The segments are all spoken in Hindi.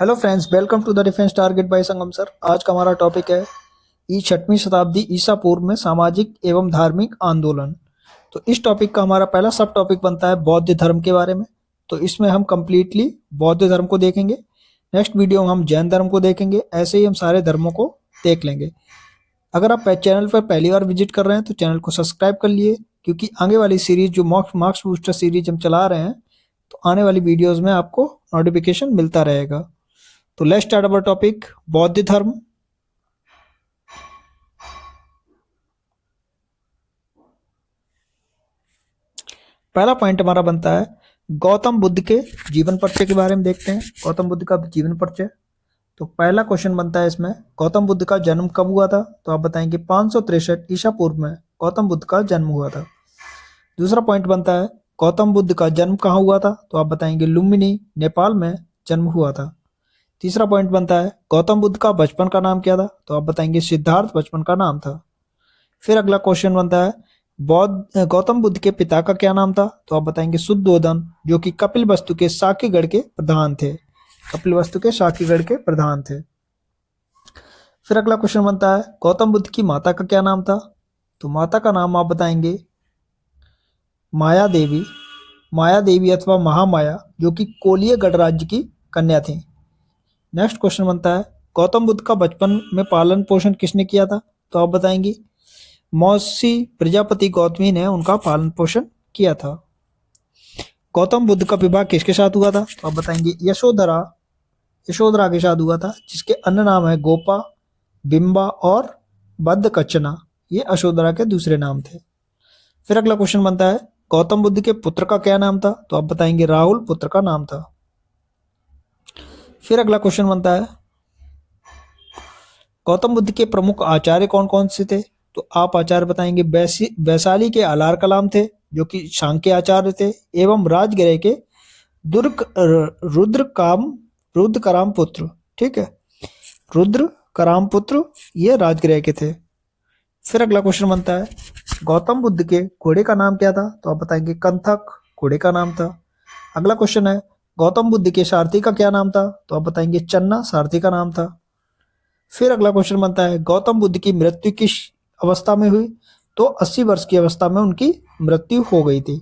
Hello friends, welcome to the defence target by Sangam sir. आज का हमारा टॉपिक है ई 6वीं शताब्दी ईसा पूर्व में सामाजिक एवं धार्मिक आंदोलन। तो इस टॉपिक का हमारा पहला सब टॉपिक बनता है बौद्ध धर्म के बारे में। तो इसमें हम कंप्लीटली बौद्ध धर्म को देखेंगे। नेक्स्ट वीडियो में हम जैन धर्म को देखेंगे। ऐसे ही हम सारे धर्मों को देख लेंगे। अगर आप चैनल पर पहली बार विजिट कर रहे हैं तो चैनल को सब्सक्राइब कर लिए, क्योंकि आगे वाली सीरीज जो मार्क्स बूस्टर सीरीज हम चला रहे हैं, तो आने वाली वीडियोज में आपको नोटिफिकेशन मिलता रहेगा। तो लेट्स स्टार्ट अवर टॉपिक बौद्ध धर्म। पहला पॉइंट हमारा बनता है गौतम बुद्ध के जीवन परिचय के बारे में देखते हैं। गौतम बुद्ध का जीवन परिचय। तो पहला क्वेश्चन बनता है इसमें, गौतम बुद्ध का जन्म कब हुआ था? तो आप बताएंगे 563 ईसा पूर्व में गौतम बुद्ध का जन्म हुआ था। दूसरा पॉइंट बनता है गौतम बुद्ध का जन्म कहाँ हुआ था? तो आप बताएंगे लुम्बिनी, नेपाल में जन्म हुआ था। तीसरा पॉइंट बनता है गौतम बुद्ध का बचपन का नाम क्या था? तो आप बताएंगे सिद्धार्थ बचपन का नाम था। फिर अगला क्वेश्चन बनता है गौतम बुद्ध के पिता का क्या नाम था? तो आप बताएंगे शुद्धोधन, जो कि कपिलवस्तु के शाक्यगढ़ के प्रधान थे। कपिलवस्तु के शाक्यगढ़ के प्रधान थे। फिर अगला क्वेश्चन बनता है गौतम बुद्ध की माता का क्या नाम था? तो माता का नाम आप बताएंगे माया देवी। माया देवी अथवा महामाया, जो कि कोलिय गणराज्य की कन्या थी। नेक्स्ट क्वेश्चन बनता है गौतम बुद्ध का बचपन में पालन पोषण किसने किया था? तो आप बताएंगे मौसी प्रजापति गौतमी ने उनका पालन पोषण किया था। गौतम बुद्ध का विवाह किसके साथ हुआ था? तो आप बताएंगे यशोधरा के साथ हुआ था, जिसके अन्य नाम है गोपा, बिंबा और बद्धकचना। ये यशोधरा के दूसरे नाम थे। फिर अगला क्वेश्चन बनता है गौतम बुद्ध के पुत्र का क्या नाम था? तो आप बताएंगे राहुल पुत्र का नाम था। फिर अगला क्वेश्चन बनता है गौतम बुद्ध के प्रमुख आचार्य कौन कौन से थे? तो आप आचार्य बताएंगे वैशाली के अलार कलाम थे, जो कि सांख्य आचार्य थे, एवं राजगृह के रुद्र कराम पुत्र। ठीक है, रुद्र कराम पुत्र ये राजगृह के थे। फिर अगला क्वेश्चन बनता है गौतम बुद्ध के घोड़े का नाम क्या था? तो आप बताएंगे कंथक घोड़े का नाम था। अगला क्वेश्चन है गौतम बुद्ध के सारथी का क्या नाम था? तो आप बताएंगे चन्ना सारथी का नाम था। फिर अगला क्वेश्चन बनता है गौतम बुद्ध की मृत्यु किस अवस्था में हुई? तो 80 वर्ष की अवस्था में उनकी मृत्यु हो गई थी।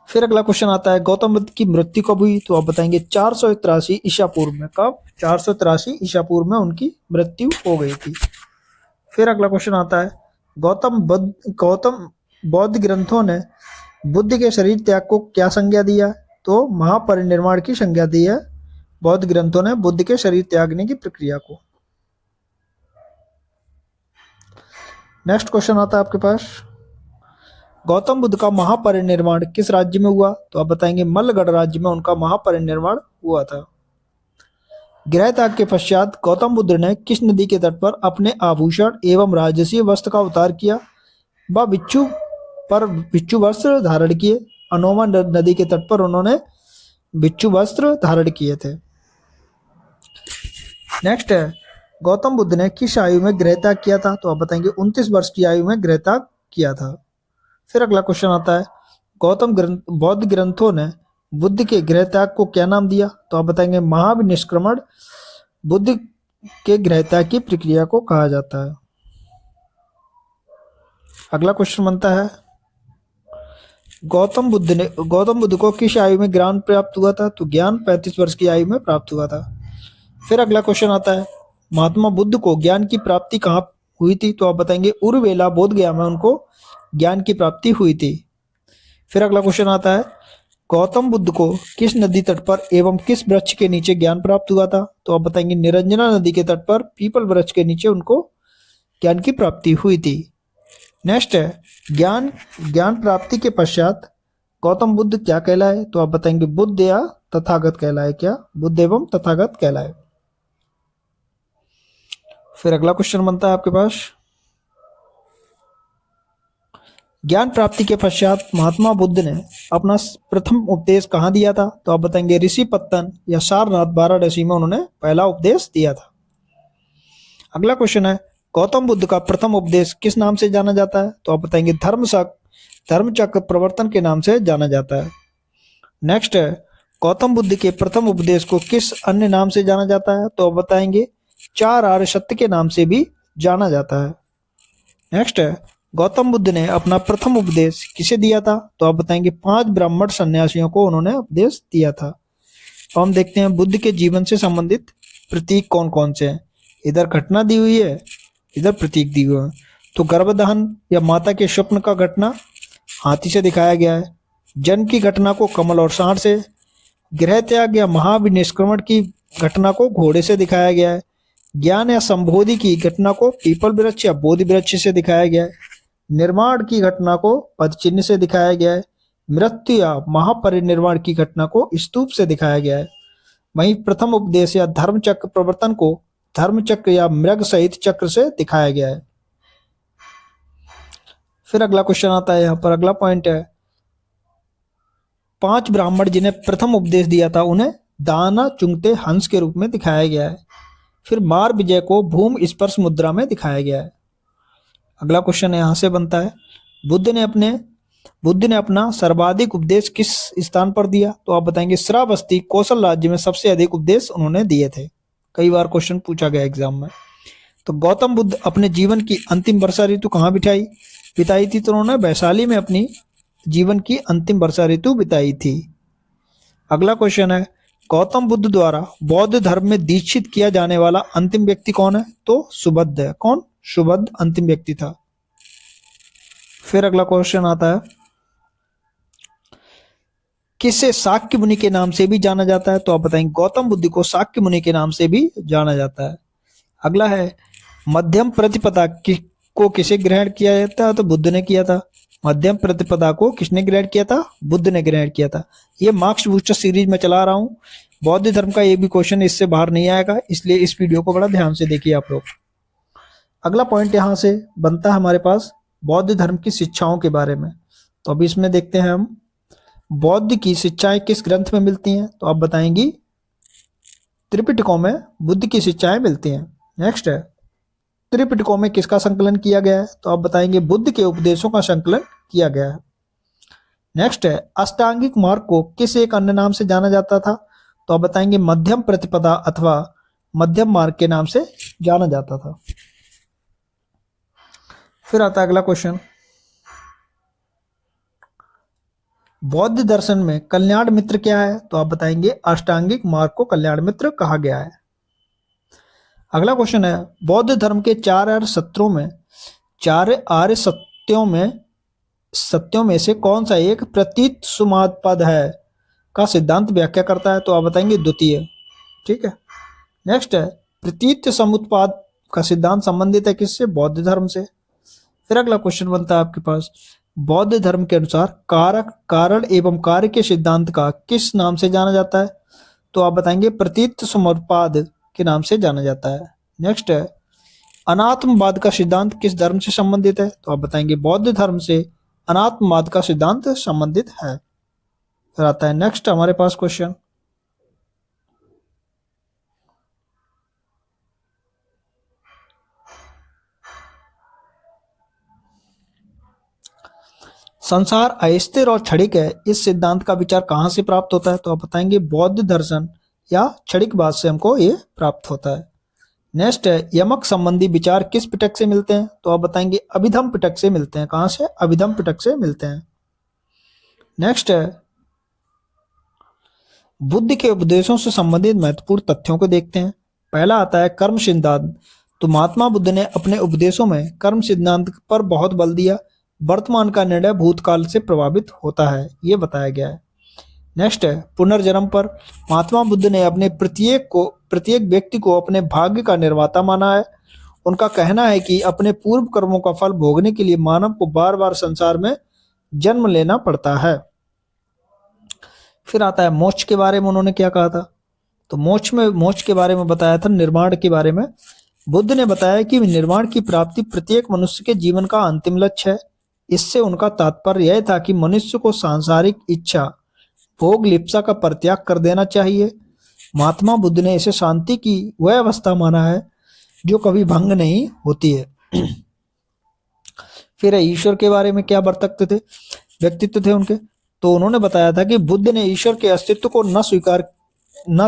फिर अगला क्वेश्चन आता है गौतम बुद्ध की मृत्यु कब हुई? तो आप बताएंगे 483 ईसा पूर्व में। कब? 483 ईसा पूर्व में उनकी मृत्यु हो गई थी। फिर अगला क्वेश्चन आता है गौतम बौद्ध ग्रंथों ने बुद्ध के शरीर त्याग को क्या संज्ञा दिया? तो महापरिनिर्वाण की संज्ञा दी है बौद्ध ग्रंथों ने बुद्ध के शरीर त्यागने की प्रक्रिया को। नेक्स्ट क्वेश्चन आता है आपके पास, गौतम बुद्ध का महापरिनिर्वाण किस राज्य में हुआ? तो आप बताएंगे मल्लगढ़ राज्य में उनका महापरिनिर्वाण हुआ था। गृह त्याग के पश्चात गौतम बुद्ध ने किस नदी के तट पर अपने आभूषण एवं राजसीय वस्त्र का उतार किया? वह बिच्छू वस्त्र धारण किए। अनोमा नदी के तट पर उन्होंने बिच्छू वस्त्र धारण किए थे। नेक्स्ट है गौतम बुद्ध ने किस आयु में गृह त्याग किया था? तो आप बताएंगे 29 वर्ष की आयु में गृह त्याग किया था। फिर अगला क्वेश्चन आता है बौद्ध ग्रंथों ने बुद्ध के गृह त्याग को क्या नाम दिया? तो आप बताएंगे महाविनिष्क्रमण बुद्ध के गृह त्याग की प्रक्रिया को कहा जाता है। अगला क्वेश्चन बनता है गौतम बुद्ध को किस आयु में ज्ञान प्राप्त हुआ था? तो ज्ञान 35 वर्ष की आयु में प्राप्त हुआ था। फिर अगला क्वेश्चन आता है महात्मा बुद्ध को ज्ञान की प्राप्ति कहाँ हुई थी? तो आप बताएंगे उर्वेला बोध गया में उनको ज्ञान की प्राप्ति हुई थी। फिर अगला क्वेश्चन आता है गौतम बुद्ध को किस नदी तट पर एवं किस वृक्ष के नीचे ज्ञान प्राप्त हुआ था? तो आप बताएंगे निरंजना नदी के तट पर पीपल वृक्ष के नीचे उनको ज्ञान की प्राप्ति हुई थी। नेक्स्ट है ज्ञान प्राप्ति के पश्चात गौतम बुद्ध क्या कहलाए? तो आप बताएंगे बुद्ध या तथागत कहलाए। क्या? बुद्ध एवं तथागत कहलाए। फिर अगला क्वेश्चन बनता है आपके पास ज्ञान प्राप्ति के पश्चात महात्मा बुद्ध ने अपना प्रथम उपदेश कहाँ दिया था? तो आप बताएंगे ऋषिपत्तन या सारनाथ वाराणसी में उन्होंने पहला उपदेश दिया था। अगला क्वेश्चन है गौतम बुद्ध का प्रथम उपदेश किस नाम से जाना जाता है? तो आप बताएंगे धर्मचक्र प्रवर्तन के नाम से जाना जाता है। नेक्स्ट है गौतम बुद्ध के प्रथम उपदेश को किस अन्य नाम से जाना जाता है? तो आप बताएंगे चार आर्य सत्य के नाम से भी जाना जाता है। नेक्स्ट है, गौतम बुद्ध ने अपना प्रथम उपदेश किसे दिया था? तो आप बताएंगे 5 ब्राह्मण सन्यासियों को उन्होंने उपदेश दिया था। तो हम देखते हैं बुद्ध के जीवन से संबंधित प्रतीक कौन कौन से हैं। इधर घटना दी हुई है, इधर प्रतीक दी हुई है। तो गर्भधान या माता के स्वप्न का घटना हाथी से दिखाया गया है। जन्म की घटना को कमल और सांड से, गृह त्याग या महाविनिष्क्रमण की घटना को घोड़े से दिखाया गया है। ज्ञान या संबोधि की घटना को पीपल वृक्ष या बोधि वृक्ष से दिखाया गया है। निर्माण की घटना को पद चिन्ह से दिखाया गया है। मृत्यु या महापरिनिर्वाण की घटना को स्तूप से दिखाया गया है। वहीं प्रथम उपदेश या धर्म चक्र प्रवर्तन को धर्म चक्र या मृग सहित चक्र से दिखाया गया है। फिर अगला क्वेश्चन आता है, यहाँ पर अगला पॉइंट है, 5 ब्राह्मण जिन्हें प्रथम उपदेश दिया था उन्हें दाना चुंगते हंस के रूप में दिखाया गया है। फिर मार विजय को भूमि स्पर्श मुद्रा में दिखाया गया है। अगला क्वेश्चन यहाँ से बनता है, बुद्ध ने अपना सर्वाधिक उपदेश किस स्थान पर दिया? तो आप बताएंगे श्रावस्ती कौशल राज्य में सबसे अधिक उपदेश उन्होंने दिए थे। कई बार क्वेश्चन पूछा गया एग्जाम में। तो गौतम बुद्ध अपने जीवन की अंतिम वर्षा ऋतु कहाँ बिताई थी? तो उन्होंने वैशाली में अपनी जीवन की अंतिम वर्षा ऋतु बिताई थी। अगला क्वेश्चन है, गौतम बुद्ध द्वारा बौद्ध धर्म में दीक्षित किया जाने वाला अंतिम व्यक्ति कौन है? तो सुबुद्ध है। कौन? सुबुद्ध अंतिम व्यक्ति था। फिर अगला क्वेश्चन आता है, किसे शाक्य मुनि के नाम से भी जाना जाता है? तो आप बताएंगे गौतम बुद्ध को शाक्य मुनि के नाम से भी जाना जाता है। अगला है, मध्यम प्रतिपदा को किसे ग्रहण किया जाता है? तो बुद्ध ने किया था। मध्यम प्रतिपदा को किसने ग्रहण किया था? बुद्ध ने ग्रहण किया था। ये मार्क्स बूस्टर सीरीज में चला रहा हूँ, बौद्ध धर्म का ये भी क्वेश्चन इससे बाहर नहीं आएगा, इसलिए इस वीडियो को बड़ा ध्यान से देखिए आप लोग। अगला पॉइंट यहाँ से बनता है हमारे पास बौद्ध धर्म की शिक्षाओं के बारे में। तो अभी इसमें देखते हैं हम, बौद्ध की शिक्षाएं किस ग्रंथ में मिलती हैं? तो आप बताएंगी त्रिपिटकों में बुद्ध की शिक्षाएं मिलती हैं। नेक्स्ट है, त्रिपिटकों में किसका संकलन किया गया है? तो आप बताएंगे बुद्ध के उपदेशों का संकलन किया गया है। नेक्स्ट है, अष्टांगिक मार्ग को किस एक अन्य नाम से जाना जाता था? तो आप बताएंगे मध्यम प्रतिपदा अथवा मध्यम मार्ग के नाम से जाना जाता था। फिर आता है अगला क्वेश्चन, बौद्ध दर्शन में कल्याण मित्र क्या है? तो आप बताएंगे अष्टांगिक मार्ग को कल्याण मित्र कहा गया है। अगला क्वेश्चन है, बौद्ध धर्म के 4 आर्य सत्यों में से कौन सा एक प्रतीत सुमाद है का सिद्धांत व्याख्या करता है? तो आप बताएंगे द्वितीय। ठीक है। नेक्स्ट है, प्रतीत समुत्पाद का सिद्धांत संबंधित है किससे? बौद्ध धर्म से। फिर अगला क्वेश्चन बनता है आपके पास, बौद्ध धर्म के अनुसार कारक कारण एवं कार्य के सिद्धांत का किस नाम से जाना जाता है? तो आप बताएंगे प्रतीत समुत्पाद के नाम से जाना जाता है। नेक्स्ट है, अनात्मवाद का सिद्धांत किस धर्म से संबंधित है? तो आप बताएंगे बौद्ध धर्म से अनात्मवाद का सिद्धांत संबंधित है। फिर आता है नेक्स्ट हमारे पास क्वेश्चन, संसार अस्थिर और क्षणिक है, इस सिद्धांत का विचार कहाँ से प्राप्त होता है? तो आप बताएंगे बौद्ध दर्शन या क्षणिकवाद से हमको ये प्राप्त होता है। नेक्स्ट है, यमक संबंधी विचार किस पिटक से मिलते हैं? तो आप बताएंगे अभिधम पिटक से मिलते हैं। कहां से? अभिधम पिटक से मिलते हैं। नेक्स्ट है, बुद्ध के उपदेशों से संबंधित महत्वपूर्ण तथ्यों को देखते हैं। पहला आता है कर्म सिद्धांत। तो महात्मा बुद्ध ने अपने उपदेशों में कर्म सिद्धांत पर बहुत बल दिया। वर्तमान का निर्णय भूतकाल से प्रभावित होता है, ये बताया गया है। नेक्स्ट है, पुनर्जन्म पर। महात्मा बुद्ध ने अपने प्रत्येक व्यक्ति को अपने भाग्य का निर्माता माना है। उनका कहना है कि अपने पूर्व कर्मों का फल भोगने के लिए मानव को बार बार संसार में जन्म लेना पड़ता है। फिर आता है मोक्ष के बारे में उन्होंने क्या कहा था? तो मोक्ष के बारे में बताया था, निर्वाण के बारे में। बुद्ध ने बताया कि निर्वाण की प्राप्ति प्रत्येक मनुष्य के जीवन का अंतिम लक्ष्य है। इससे उनका तात्पर्य यह था कि मनुष्य को सांसारिक इच्छा भोग लिप्सा का परित्याग कर देना चाहिए। महात्मा बुद्ध ने इसे शांति की वह अवस्था माना है जो कभी भंग नहीं होती है। फिर ईश्वर के बारे में क्या व्यक्तित्व थे उनके? तो उन्होंने बताया था कि बुद्ध ने ईश्वर के अस्तित्व को न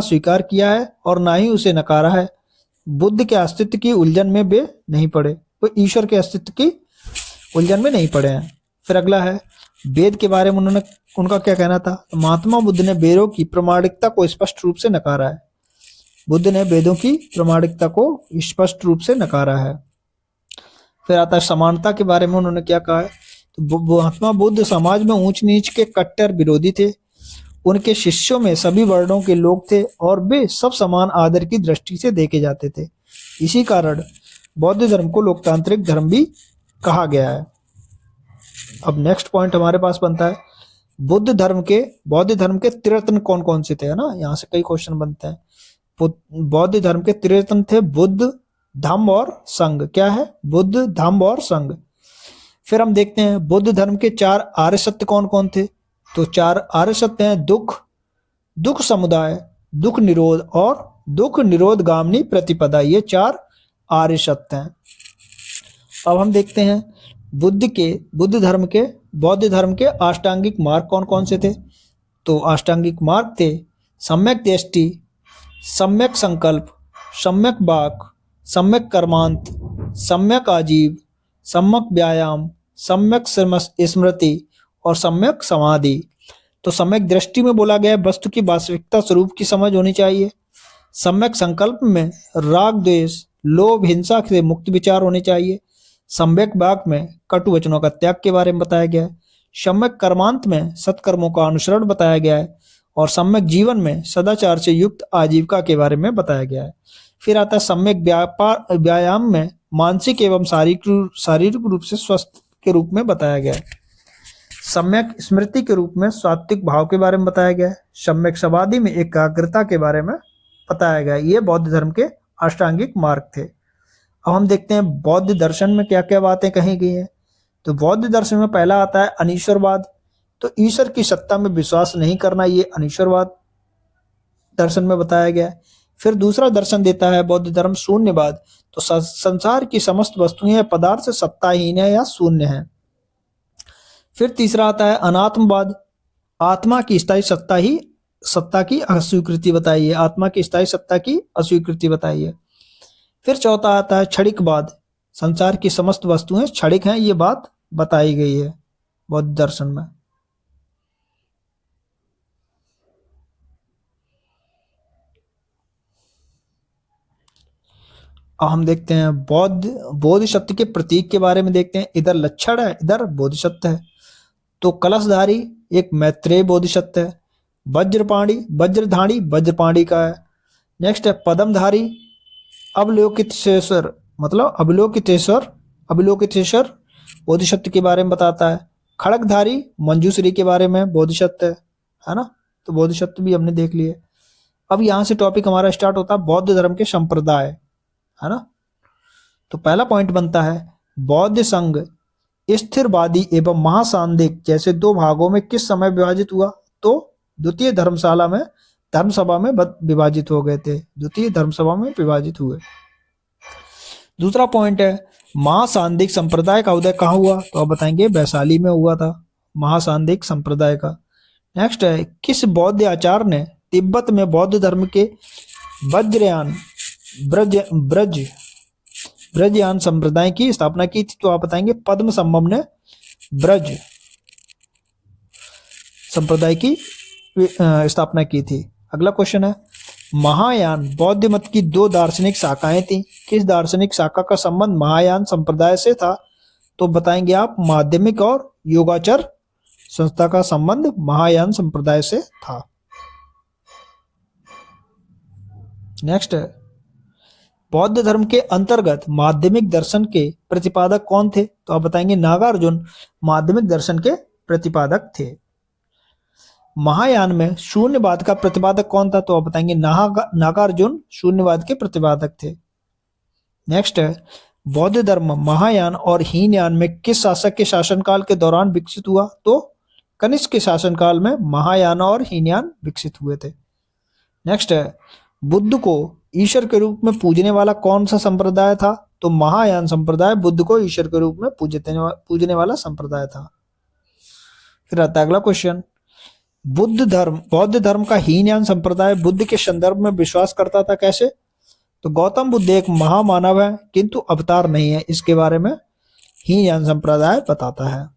स्वीकार किया है और ना ही उसे नकारा है। बुद्ध के अस्तित्व की उलझन में वे नहीं पड़े, वो ईश्वर के अस्तित्व की उलझन में नहीं पड़े हैं। फिर अगला है वेद के बारे में उनका क्या कहना था। तो महात्मा बुद्ध ने वेदों की प्रामाणिकता को स्पष्ट रूप से नकारा है। बुद्ध ने वेदों की प्रामाणिकता को स्पष्ट रूप से नकारा है। फिर आता है समानता के बारे में उन्होंने क्या कहा है। तो महात्मा बुद्ध समाज में ऊंच नीच के कट्टर विरोधी थे। उनके शिष्यों में सभी वर्णों के लोग थे और वे सब समान आदर की दृष्टि से देखे जाते थे। इसी कारण बौद्ध धर्म को लोकतांत्रिक धर्म भी कहा गया है। अब नेक्स्ट पॉइंट हमारे पास बनता है बौद्ध धर्म के त्रिरत्न कौन कौन से थे, है ना। यहाँ से कई क्वेश्चन बनते हैं। बौद्ध धर्म के त्रिरत्न थे बुद्ध, धम्म और संघ। क्या है? बुद्ध, धम्म और संघ। फिर हम देखते हैं बौद्ध धर्म के 4 आर्य सत्य कौन कौन थे। तो 4 आर्य सत्य हैं दुख समुदाय, दुख निरोध और दुख निरोध गामिनी प्रतिपदा। ये 4 आर्य सत्य हैं। अब हम देखते हैं बौद्ध धर्म के अष्टांगिक मार्ग कौन कौन से थे। तो अष्टांगिक मार्ग थे सम्यक दृष्टि, सम्यक संकल्प, सम्यक वाक, सम्यक कर्मांत, सम्यक आजीव, सम्यक व्यायाम, सम्यक स्मृति और सम्यक समाधि। तो सम्यक दृष्टि में बोला गया वस्तु की वास्तविकता स्वरूप की समझ होनी चाहिए। सम्यक संकल्प में राग द्वेष लोभ हिंसा से मुक्त विचार होने चाहिए। सम्यक वाक में कटु वचनों का त्याग के बारे में बताया गया है। सम्यक कर्मांत में सत्कर्मों का अनुसरण बताया गया है और सम्यक जीवन में सदाचार से युक्त आजीविका के बारे में बताया गया है। फिर आता है सम्यक व्यायाम में मानसिक एवं शारीरिक रूप से स्वस्थ के रूप में बताया गया है। सम्यक स्मृति के रूप में सात्विक भाव के बारे में बताया गया है। सम्यक समाधि में एकाग्रता के बारे में बताया गया है। ये बौद्ध धर्म के अष्टांगिक मार्ग थे। अब हम देखते हैं बौद्ध दर्शन में क्या क्या बातें कही गई हैं। तो बौद्ध दर्शन में पहला आता है अनीश्वरवाद। तो ईश्वर की सत्ता में विश्वास नहीं करना, ये अनीश्वरवाद दर्शन में बताया गया है। फिर दूसरा दर्शन देता है बौद्ध धर्म शून्यवाद। तो संसार की समस्त वस्तुएं या पदार्थ से सत्ताहीन है या शून्य है। फिर तीसरा आता है अनात्मवाद। आत्मा की स्थायी सत्ता की अस्वीकृति बताई है। आत्मा की स्थायी सत्ता की अस्वीकृति बताई है। फिर चौथा आता है क्षणिकवाद। संसार की समस्त वस्तुएं क्षणिक हैं, ये बात बताई गई है बौद्ध दर्शन में। अब हम देखते हैं बोधिसत्व के प्रतीक के बारे में देखते हैं। इधर लक्षण है, इधर बोधिसत्व है। तो कलशधारी एक मैत्रेय बोधिसत्व है। वज्रपाणी का है। नेक्स्ट है पद्मधारी अवलोकितेश्वर, मतलब अवलोकितेश्वर बोधिसत्व के बारे में बताता है। खड़गधारी मंजूश्री के बारे में बोधिसत्व है ना। तो बोधिसत्व भी हमने देख लिए। अब यहाँ से टॉपिक हमारा स्टार्ट होता है बौद्ध धर्म के संप्रदाय, है ना। तो पहला पॉइंट बनता है बौद्ध संघ स्थिरवादी एवं महासांदिक जैसे 2 भागों में किस समय विभाजित हुआ। तो द्वितीय धर्मसभा में विभाजित हो गए थे। द्वितीय धर्मसभा में विभाजित हुए। दूसरा पॉइंट है महासांदिक संप्रदाय का उदय कहाँ हुआ। तो आप बताएंगे वैशाली में हुआ था महासांदिक संप्रदाय का। नेक्स्ट है किस बौद्ध आचार्य ने तिब्बत में बौद्ध धर्म के वज्रयान ब्रजयान संप्रदाय की स्थापना की थी। तो आप बताएंगे पद्म संभव ने ब्रज संप्रदाय की स्थापना की थी। अगला क्वेश्चन है महायान बौद्ध मत की 2 दार्शनिक शाखाएं थी। किस दार्शनिक शाखा का संबंध महायान संप्रदाय से था। तो बताएंगे आप माध्यमिक और योगाचर संस्था का संबंध महायान संप्रदाय से था। नेक्स्ट है बौद्ध धर्म के अंतर्गत माध्यमिक दर्शन के प्रतिपादक कौन थे। तो आप बताएंगे नागार्जुन माध्यमिक दर्शन के प्रतिपादक थे। महायान में शून्यवाद का प्रतिपादक कौन था। तो आप बताएंगे नागार्जुन शून्यवाद के प्रतिपादक थे। नेक्स्ट है बौद्ध धर्म महायान और हीनयान में किस शासक के शासनकाल के दौरान विकसित हुआ। तो कनिष्क के शासनकाल में महायान और हीनयान विकसित हुए थे। नेक्स्ट है बुद्ध को ईश्वर के रूप में पूजने वाला कौन सा संप्रदाय था। तो महायान संप्रदाय बुद्ध को ईश्वर के रूप में पूजने वाला संप्रदाय था। फिर आता है अगला क्वेश्चन बौद्ध धर्म का हीनयान संप्रदाय बुद्ध के संदर्भ में विश्वास करता था। कैसे? तो गौतम बुद्ध एक महामानव है किंतु अवतार नहीं है, इसके बारे में हीनयान संप्रदाय बताता है।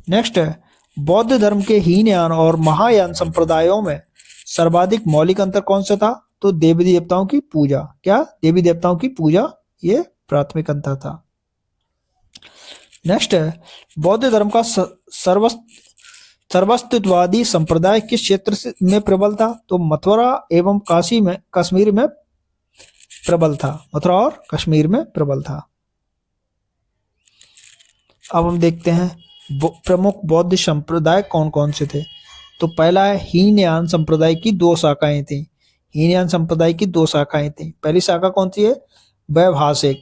नेक्स्ट है, बौद्ध धर्म के हीनयान और महायान संप्रदायों में सर्वाधिक मौलिक अंतर कौन सा था? तो देवी देवताओं की पूजा। क्या? देवी देवताओं की पूजा, ये प्राथमिक अंतर था। नेक्स्ट है, बौद्ध धर्म का सर्वस्तित्ववादी संप्रदाय किस क्षेत्र में प्रबल था? तो मथुरा एवं कश्मीर में प्रबल था। मथुरा और कश्मीर में प्रबल था। अब हम देखते हैं प्रमुख बौद्ध संप्रदाय कौन कौन से थे। तो पहला है, हीनयान संप्रदाय की दो शाखाएं थी। हीनयान संप्रदाय की दो शाखाएं थी। पहली शाखा कौन सी है? वैभाषिक।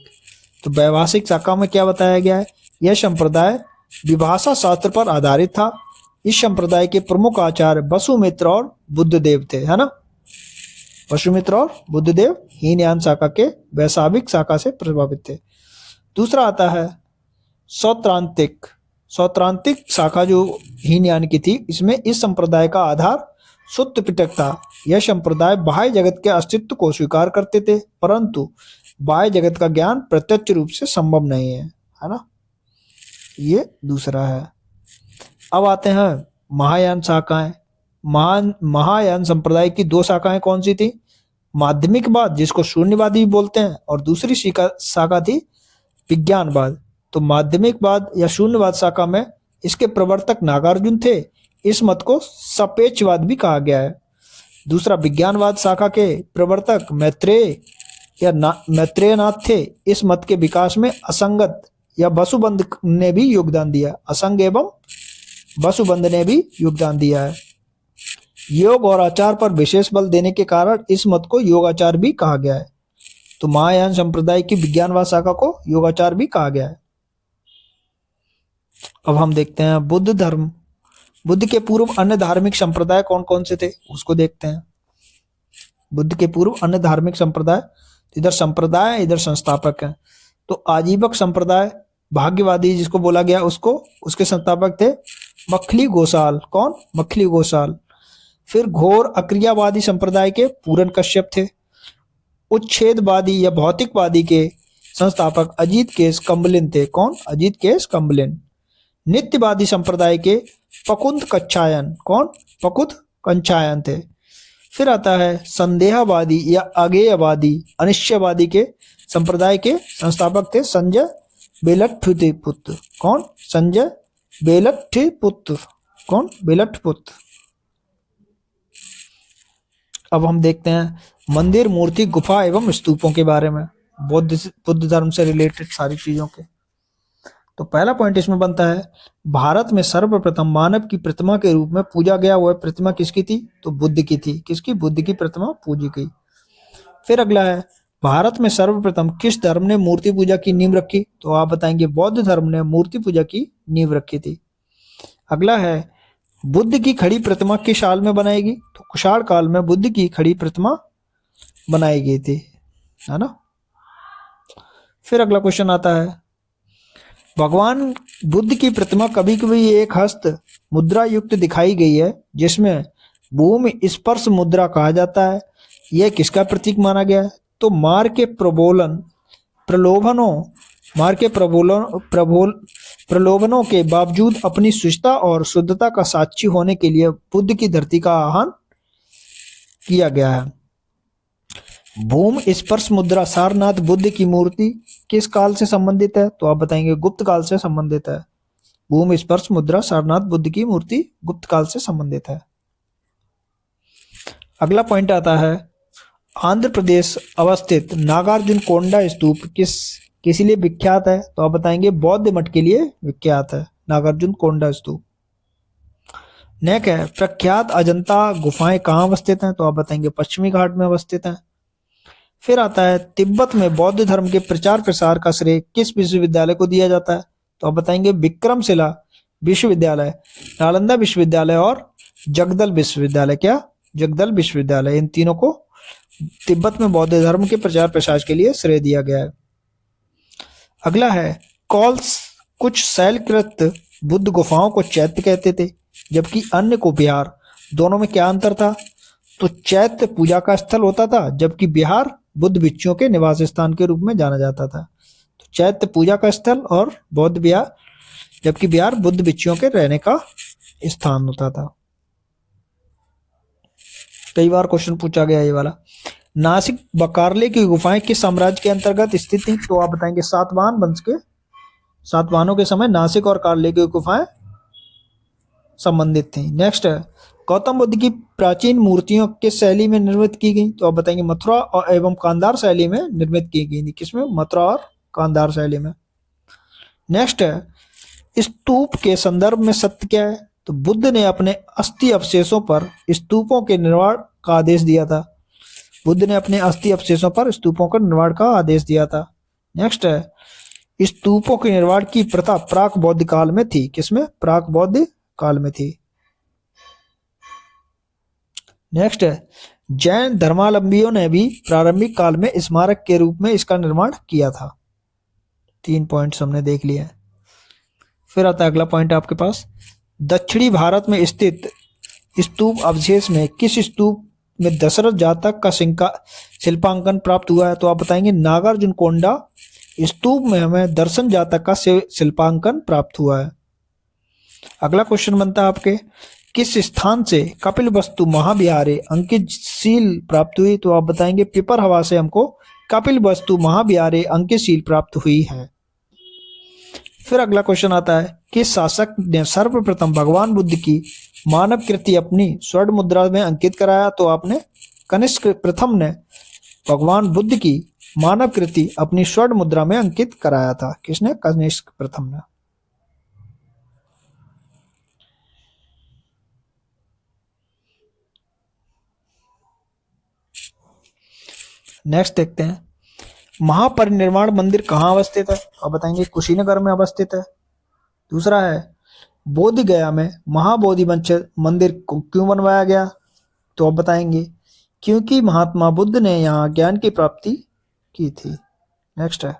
तो वैभाषिक शाखा में क्या बताया गया है? यह संप्रदाय विभाषा शास्त्र पर आधारित था। इस संप्रदाय के प्रमुख आचार्य वसुमित्र और बुद्धदेव थे, है ना। वसुमित्र और बुद्धदेव हीनयान शाखा के वैभाषिक शाखा से प्रभावित थे। दूसरा आता है सौत्रांतिक। सौत्रांतिक शाखा जो हीनयान की थी, इसमें इस संप्रदाय का आधार सुत्त पिटक था। यह संप्रदाय बाह्य जगत के अस्तित्व को स्वीकार करते थे, परंतु बाह्य जगत का ज्ञान प्रत्यक्ष रूप से संभव नहीं है ना। ये दूसरा है। अब आते हैं महायान शाखाएं। महायान संप्रदाय की दो शाखाएं कौन सी थी? माध्यमिकवाद, जिसको शून्यवादी भी बोलते हैं, और दूसरी शाखा थी विज्ञानवाद। तो माध्यमिकवाद या शून्यवाद शाखा में इसके प्रवर्तक नागार्जुन थे। इस मत को सापेक्षवाद भी कहा गया है। दूसरा विज्ञानवाद शाखा के प्रवर्तक मैत्रेयनाथ थे। इस मत के विकास में असंगत या वसुबंध ने भी योगदान दिया। असंग एवं वसुबंध ने भी योगदान दिया है। योग और आचार पर विशेष बल देने के कारण इस मत को योगाचार भी कहा गया है। तो महायान संप्रदाय की विज्ञानवाद शाखा को योगाचार भी कहा गया है। अब हम देखते हैं बुद्ध धर्म। बुद्ध के पूर्व अन्य धार्मिक संप्रदाय कौन कौन से थे, उसको देखते हैं। बुद्ध के पूर्व अन्य धार्मिक संप्रदाय, इधर संप्रदाय इधर संस्थापक है। तो आजीवक संप्रदाय, भाग्यवादी जिसको बोला गया, उसके संस्थापक थे मखली गोसाल। कौन? मखली गोसाल। फिर घोर अक्रियावादी संप्रदाय के पूरन कश्यप थे। उच्छेदवादी या भौतिकवादी के संस्थापक अजीत केश कम्बलिन थे। कौन? अजीत केश कम्बलिन। नित्यवादी संप्रदाय के पकुंद कच्छायन। कौन? पकुंद कच्छायन थे। फिर आता है संदेहवादी या अगेयवादी अनिश्चयवादी के संप्रदाय के संस्थापक थे संजय बेलट्ठपुत्र। कौन? संजय बेलट्ठपुत्र। कौन? बेलट्ठपुत्र। अब हम देखते हैं मंदिर, मूर्ति, गुफा एवं स्तूपों के बारे में, बुद्ध धर्म से रिलेटेड सारी चीजों के। तो पहला पॉइंट इसमें बनता है, भारत में सर्वप्रथम मानव की प्रतिमा के रूप में पूजा गया वह प्रतिमा किसकी थी? तो बुद्ध की थी। किसकी? बुद्ध की प्रतिमा पूजी गई। फिर अगला है, भारत में सर्वप्रथम किस धर्म ने मूर्ति पूजा की नींव रखी? तो आप बताएंगे बौद्ध धर्म ने मूर्ति पूजा की नींव रखी थी। अगला है, बुद्ध की खड़ी प्रतिमा किस साल में बनाई गई? तो कुषाण काल में बुद्ध की खड़ी प्रतिमा बनाई गई थी, है ना। फिर अगला क्वेश्चन आता है, भगवान बुद्ध की प्रतिमा कभी कभी एक हस्त मुद्रा युक्त दिखाई गई है, जिसमें भूमि स्पर्श मुद्रा कहा जाता है। यह किसका प्रतीक माना गया है? तो मार के प्रलोभनों के बावजूद अपनी शुचिता और शुद्धता का साक्षी होने के लिए बुद्ध की धरती का आह्वान किया गया है। भूमि स्पर्श मुद्रा सारनाथ बुद्ध की मूर्ति किस काल से संबंधित है? तो आप बताएंगे गुप्त काल से संबंधित है। भूमि स्पर्श मुद्रा सारनाथ बुद्ध की मूर्ति गुप्त काल से संबंधित है। अगला पॉइंट आता है, आंध्र प्रदेश अवस्थित नागार्जुन कोंडा स्तूप किस लिए विख्यात है? तो आप बताएंगे बौद्ध मठ के लिए विख्यात है नागार्जुन कोंडा स्तूप। नेक है, प्रख्यात अजंता गुफाएं कहाँ अवस्थित हैं? तो आप बताएंगे पश्चिमी घाट में अवस्थित हैं। फिर आता है, तिब्बत में बौद्ध धर्म के प्रचार प्रसार का श्रेय किस विश्वविद्यालय को दिया जाता है? तो आप बताएंगे विक्रमशिला विश्वविद्यालय, नालंदा विश्वविद्यालय और जगदल विश्वविद्यालय। क्या? जगदल विश्वविद्यालय। इन तीनों को तिब्बत में बौद्ध धर्म के प्रचार प्रसार के लिए श्रेय दिया गया है। अगला है, कौल्स कुछ शैलकृत बुद्ध गुफाओं को चैत्य कहते थे। जबकि अन्य को विहार। दोनों में क्या अंतर था? तो चैत्य पूजा का स्थल होता था, जबकि विहार बुद्ध भिक्षुओं के निवास स्थान के रूप में जाना जाता था। तो चैत्य पूजा का स्थल और बौद्ध विहार, जबकि विहार बुद्ध भिक्षुओं के रहने का स्थान होता था। कई बार क्वेश्चन पूछा गया ये वाला। नासिक बकारले की गुफाएं किस साम्राज्य के अंतर्गत स्थित थी? तो आप बताएंगे सातवाहन वंश के, सातवाहनों के समय नासिक और कारले की गुफाएं संबंधित थी। नेक्स्ट है, गौतम बुद्ध की प्राचीन मूर्तियों किस शैली में निर्मित की गई? तो आप बताएंगे मथुरा और एवं कांधार शैली में निर्मित की गई थी। किसमें? मथुरा और कांधार शैली में। नेक्स्ट है, स्तूप के संदर्भ में सत्य क्या है? तो बुद्ध ने अपने अस्थि अवशेषों पर स्तूपों के निर्माण का आदेश दिया था। बुद्ध ने अपने अस्थि अवशेषों पर स्तूपों का निर्माण का आदेश दिया था। नेक्स्ट है, स्तूपों के निर्माण की प्रथा प्राक बौद्ध काल में थी। किसमें? प्राक बौद्ध काल में थी। नेक्स्ट है, जैन धर्मावलंबियों ने भी प्रारंभिक काल में स्मारक के रूप में इसका निर्माण किया था। 3 पॉइंट्स हमने देख लिए। फिर आता है अगला पॉइंट आपके पास, दक्षिणी भारत में स्थित स्तूप अवशेष में किस स्तूप में दशरथ जातक का शिल्पांकन प्राप्त हुआ है? तो आप बताएंगे नागार्जुन कोंडा स्तूप में हमें दर्शन जातक का शिल्पांकन प्राप्त हुआ है। अगला क्वेश्चन बनता है आपके, किस स्थान से कपिल वस्तु महाविहारे अंकित शील प्राप्त हुई? तो आप बताएंगे पिपर हवा से हमको कपिल वस्तु महाविहारे अंकित शील प्राप्त हुई है। फिर अगला क्वेश्चन आता है, किस शासक ने सर्वप्रथम भगवान बुद्ध की मानव कृति अपनी स्वर्ण मुद्रा में अंकित कराया? तो आपने कनिष्क प्रथम ने भगवान बुद्ध की मानव कृति अपनी स्वर्ण मुद्रा में अंकित कराया था। किसने? कनिष्क प्रथम ने। नेक्स्ट देखते हैं, महापरिनिर्वाण मंदिर कहाँ अवस्थित है? आप बताएंगे कुशीनगर में अवस्थित है। दूसरा है, बोध गया में महाबोधि मंदिर क्यों बनवाया गया? तो आप बताएंगे क्योंकि महात्मा बुद्ध ने यहाँ ज्ञान की प्राप्ति की थी। नेक्स्ट है,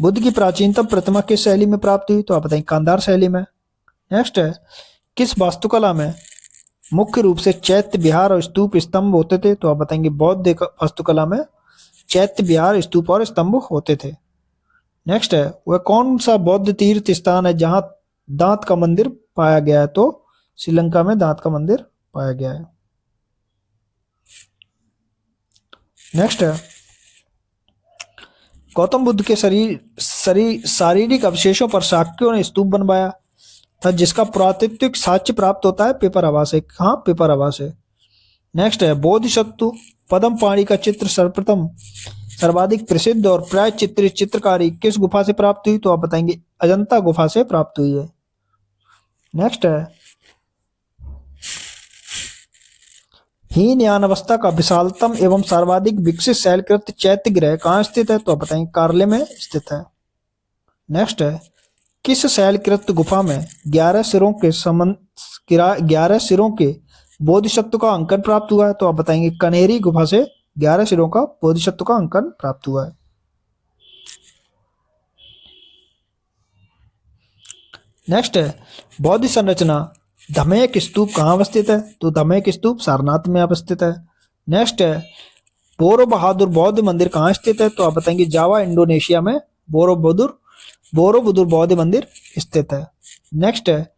बुद्ध की प्राचीनतम प्रतिमा किस शैली में प्राप्त हुई? तो आप बताएंगे गांधार शैली में। नेक्स्ट है, किस वास्तुकला में मुख्य रूप से चैत्य विहार और स्तूप स्तंभ होते थे? तो आप बताएंगे बौद्ध वास्तुकला में चैत्य विहार स्तूप और स्तंभ होते थे। नेक्स्ट है, वह कौन सा बौद्ध तीर्थ स्थान है जहां दांत का मंदिर पाया गया है? तो श्रीलंका में दांत का मंदिर पाया गया है। नेक्स्ट है, गौतम बुद्ध के शारीरिक अवशेषों पर शाक्यों ने स्तूप बनवाया था, जिसका पुरातात्विक साक्ष्य प्राप्त होता है पेपर हवा से। कहाँ? पेपर हवा से। नेक्स्ट है, बोधिसत्व पद्म पाणी का चित्र सर्वाधिक प्रसिद्ध और प्राय चित्रित चित्रकारी किस गुफा से प्राप्त हुई? तो आप बताएंगे अजंता गुफा से प्राप्त हुई है। नेक्स्ट है, हीनयान अवस्था का विशालतम एवं सर्वाधिक विकसित शैलकृत चैत्य गृह कहाँ स्थित है? तो आप बताएंगे कारले में स्थित है। नेक्स्ट है, किस शैलकृत गुफा में 11 सिरों के बोधिसत्व का अंकन प्राप्त हुआ है? तो आप बताएंगे कनेरी गुफा से 11 सिरों का बोधिसत्व का अंकन प्राप्त हुआ है। नेक्स्ट है, बौद्ध संरचना धमेक स्तूप कहाँ अवस्थित है? तो धमेक स्तूप सारनाथ में अवस्थित है। नेक्स्ट है, बोरो बहादुर बौद्ध मंदिर कहाँ स्थित है? तो आप बताएंगे जावा इंडोनेशिया में बोरोबुदुर बौद्ध मंदिर स्थित है। नेक्स्ट है,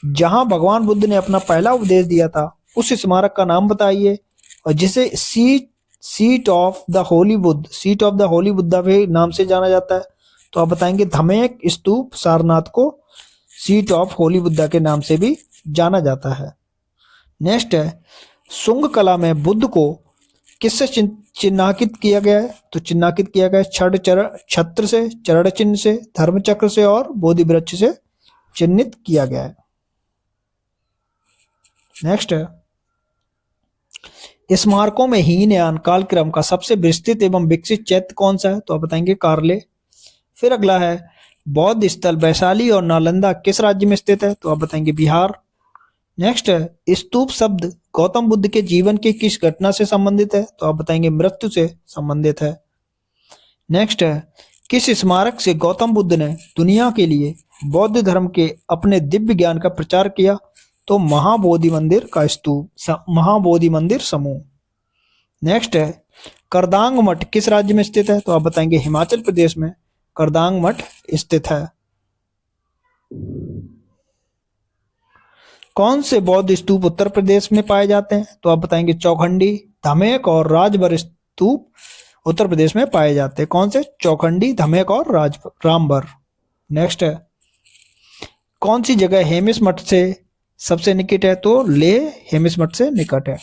जहां भगवान बुद्ध ने अपना पहला उपदेश दिया था उस स्मारक का नाम बताइए, और जिसे seat of the Holi Buddha के नाम से जाना जाता है। तो आप बताएंगे धमेक स्तूप सारनाथ को सीट ऑफ होली बुद्धा के नाम से भी जाना जाता है। नेक्स्ट है, शुंग कला में बुद्ध को किससे चिन्हांकित किया गया है? तो चिन्हांकित किया गया है छत्र से, चरण चिन्ह से, धर्म चक्र से और बोधि वृक्ष से चिन्हित किया गया है। नेक्स्ट है, स्मारकों में हीनयान कालक्रम का सबसे विस्तृत एवं विकसित चैत्य कौन सा है? तो आप बताएंगे कारले। फिर अगला है, बौद्ध स्थल वैशाली और नालंदा किस राज्य में स्थित है? तो आप बताएंगे बिहार। नेक्स्ट है, स्तूप शब्द गौतम बुद्ध के जीवन की किस घटना से संबंधित है? तो आप बताएंगे मृत्यु से संबंधित है। नेक्स्ट है, किस स्मारक से गौतम बुद्ध ने दुनिया के लिए बौद्ध धर्म के अपने दिव्य ज्ञान का प्रचार किया? तो महाबोधि मंदिर का स्तूप, महाबोधि मंदिर समूह। नेक्स्ट है करदांग मठ किस राज्य में स्थित है? तो आप बताएंगे हिमाचल प्रदेश में करदांग मठ स्थित है। कौन से बौद्ध स्तूप उत्तर प्रदेश में पाए जाते हैं? तो आप बताएंगे चौखंडी, धमेक और राजभर स्तूप उत्तर प्रदेश में पाए जाते हैं। कौन से? चौखंडी, धमेक और रामभर। नेक्स्ट है कौन सी जगह हेमिस मठ से सबसे निकट है? तो लेह हेमिस मठ से निकट है।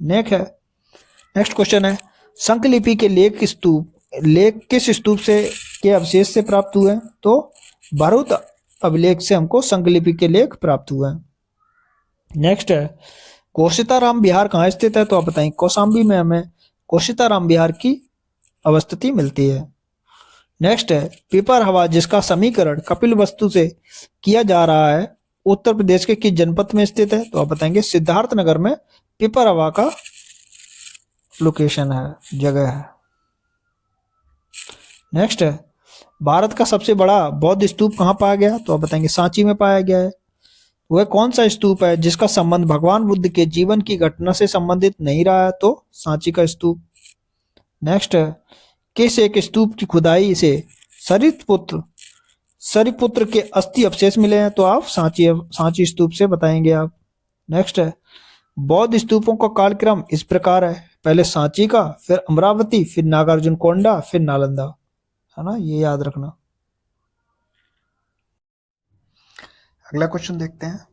नेक्स्ट क्वेश्चन है शंखलिपि के लेख किस स्तूप से के अवशेष से प्राप्त हुए हैं? तो भरूच अभिलेख से हमको शंखलिपि के लेख प्राप्त हुए हैं। नेक्स्ट है कोशिताराम विहार कहाँ स्थित है? तो आप बताएं कौशाम्बी में हमें कोशिताराम विहार की अवस्थिति मिलती है। नेक्स्ट है पीपर हवा जिसका समीकरण कपिल वस्तु से किया जा रहा है उत्तर प्रदेश के किस जनपद में स्थित है? तो आप बताएंगे सिद्धार्थनगर में पीपर हवा का लोकेशन है, जगह है। नेक्स्ट है भारत का सबसे बड़ा बौद्ध स्तूप कहाँ पाया गया? तो आप बताएंगे सांची में पाया गया है। वह कौन सा स्तूप है जिसका संबंध भगवान बुद्ध के जीवन की घटना से संबंधित नहीं रहा है? तो सांची का स्तूप। नेक्स्ट है किस एक स्तूप की खुदाई से सरिपुत्र के अस्थि अवशेष मिले हैं? तो आप सांची स्तूप से बताएंगे आप। नेक्स्ट है बौद्ध स्तूपों का कालक्रम इस प्रकार है, पहले सांची का, फिर अमरावती, फिर नागार्जुन कोंडा, फिर नालंदा, है ना, ये याद रखना। अगला क्वेश्चन देखते हैं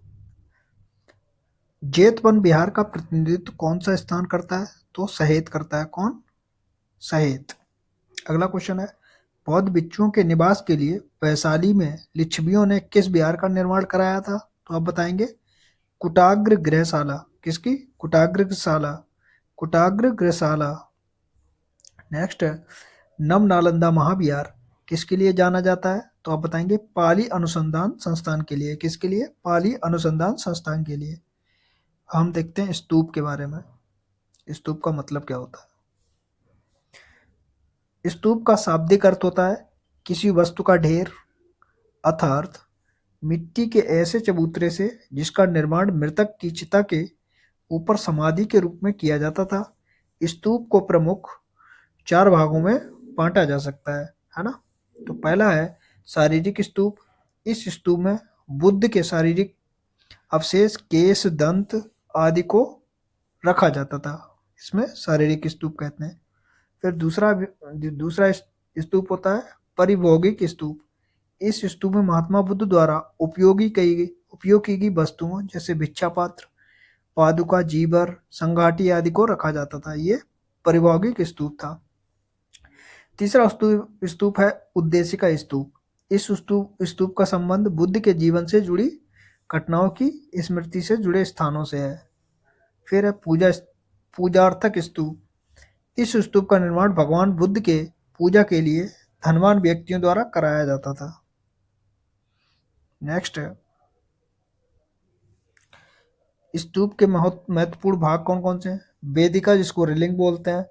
जेतवन बिहार का प्रतिनिधित्व कौन सा स्थान करता है? तो सहेत करता है। कौन? सहेत। अगला क्वेश्चन है बौद्ध भिक्षुओं के निवास के लिए वैशाली में लिच्छवियों ने किस विहार का निर्माण कराया था? तो आप बताएंगे कुटाग्र गृहशाला। किसकी? कुटाग्र गृहशाला। नेक्स्ट है नव नालंदा महाविहार किसके लिए जाना जाता है? तो आप बताएंगे पाली अनुसंधान संस्थान के लिए। किसके लिए? पाली अनुसंधान संस्थान के लिए। हम देखते हैं स्तूप के बारे में। स्तूप का मतलब क्या होता है? स्तूप का शाब्दिक अर्थ होता है किसी वस्तु का ढेर, अर्थात मिट्टी के ऐसे चबूतरे से जिसका निर्माण मृतक की चिता के ऊपर समाधि के रूप में किया जाता था। स्तूप को प्रमुख 4 भागों में बांटा जा सकता है ना। तो पहला है शारीरिक स्तूप। इस स्तूप में बुद्ध के शारीरिक अवशेष, केश, दंत आदि को रखा जाता था, इसमें शारीरिक स्तूप कहते हैं। फिर दूसरा स्तूप होता है परिभोगिक स्तूप। इस स्तूप में महात्मा बुद्ध द्वारा उपयोग की गई वस्तुओं जैसे भिक्षा पात्र, पादुका, जीवर, संघाटी आदि को रखा जाता था। ये परिभोगिक स्तूप था। तीसरा स्तूप है उद्देश्य का स्तूप। इस स्तूप का संबंध बुद्ध के जीवन से जुड़ी घटनाओं की स्मृति से जुड़े स्थानों से है। फिर है पूजार्थक स्तूप। इस स्तूप का निर्माण भगवान बुद्ध के पूजा के लिए धनवान व्यक्तियों द्वारा कराया जाता था। नेक्स्ट है स्तूप के महत्वपूर्ण भाग कौन कौन से हैं? वेदिका जिसको रेलिंग बोलते हैं,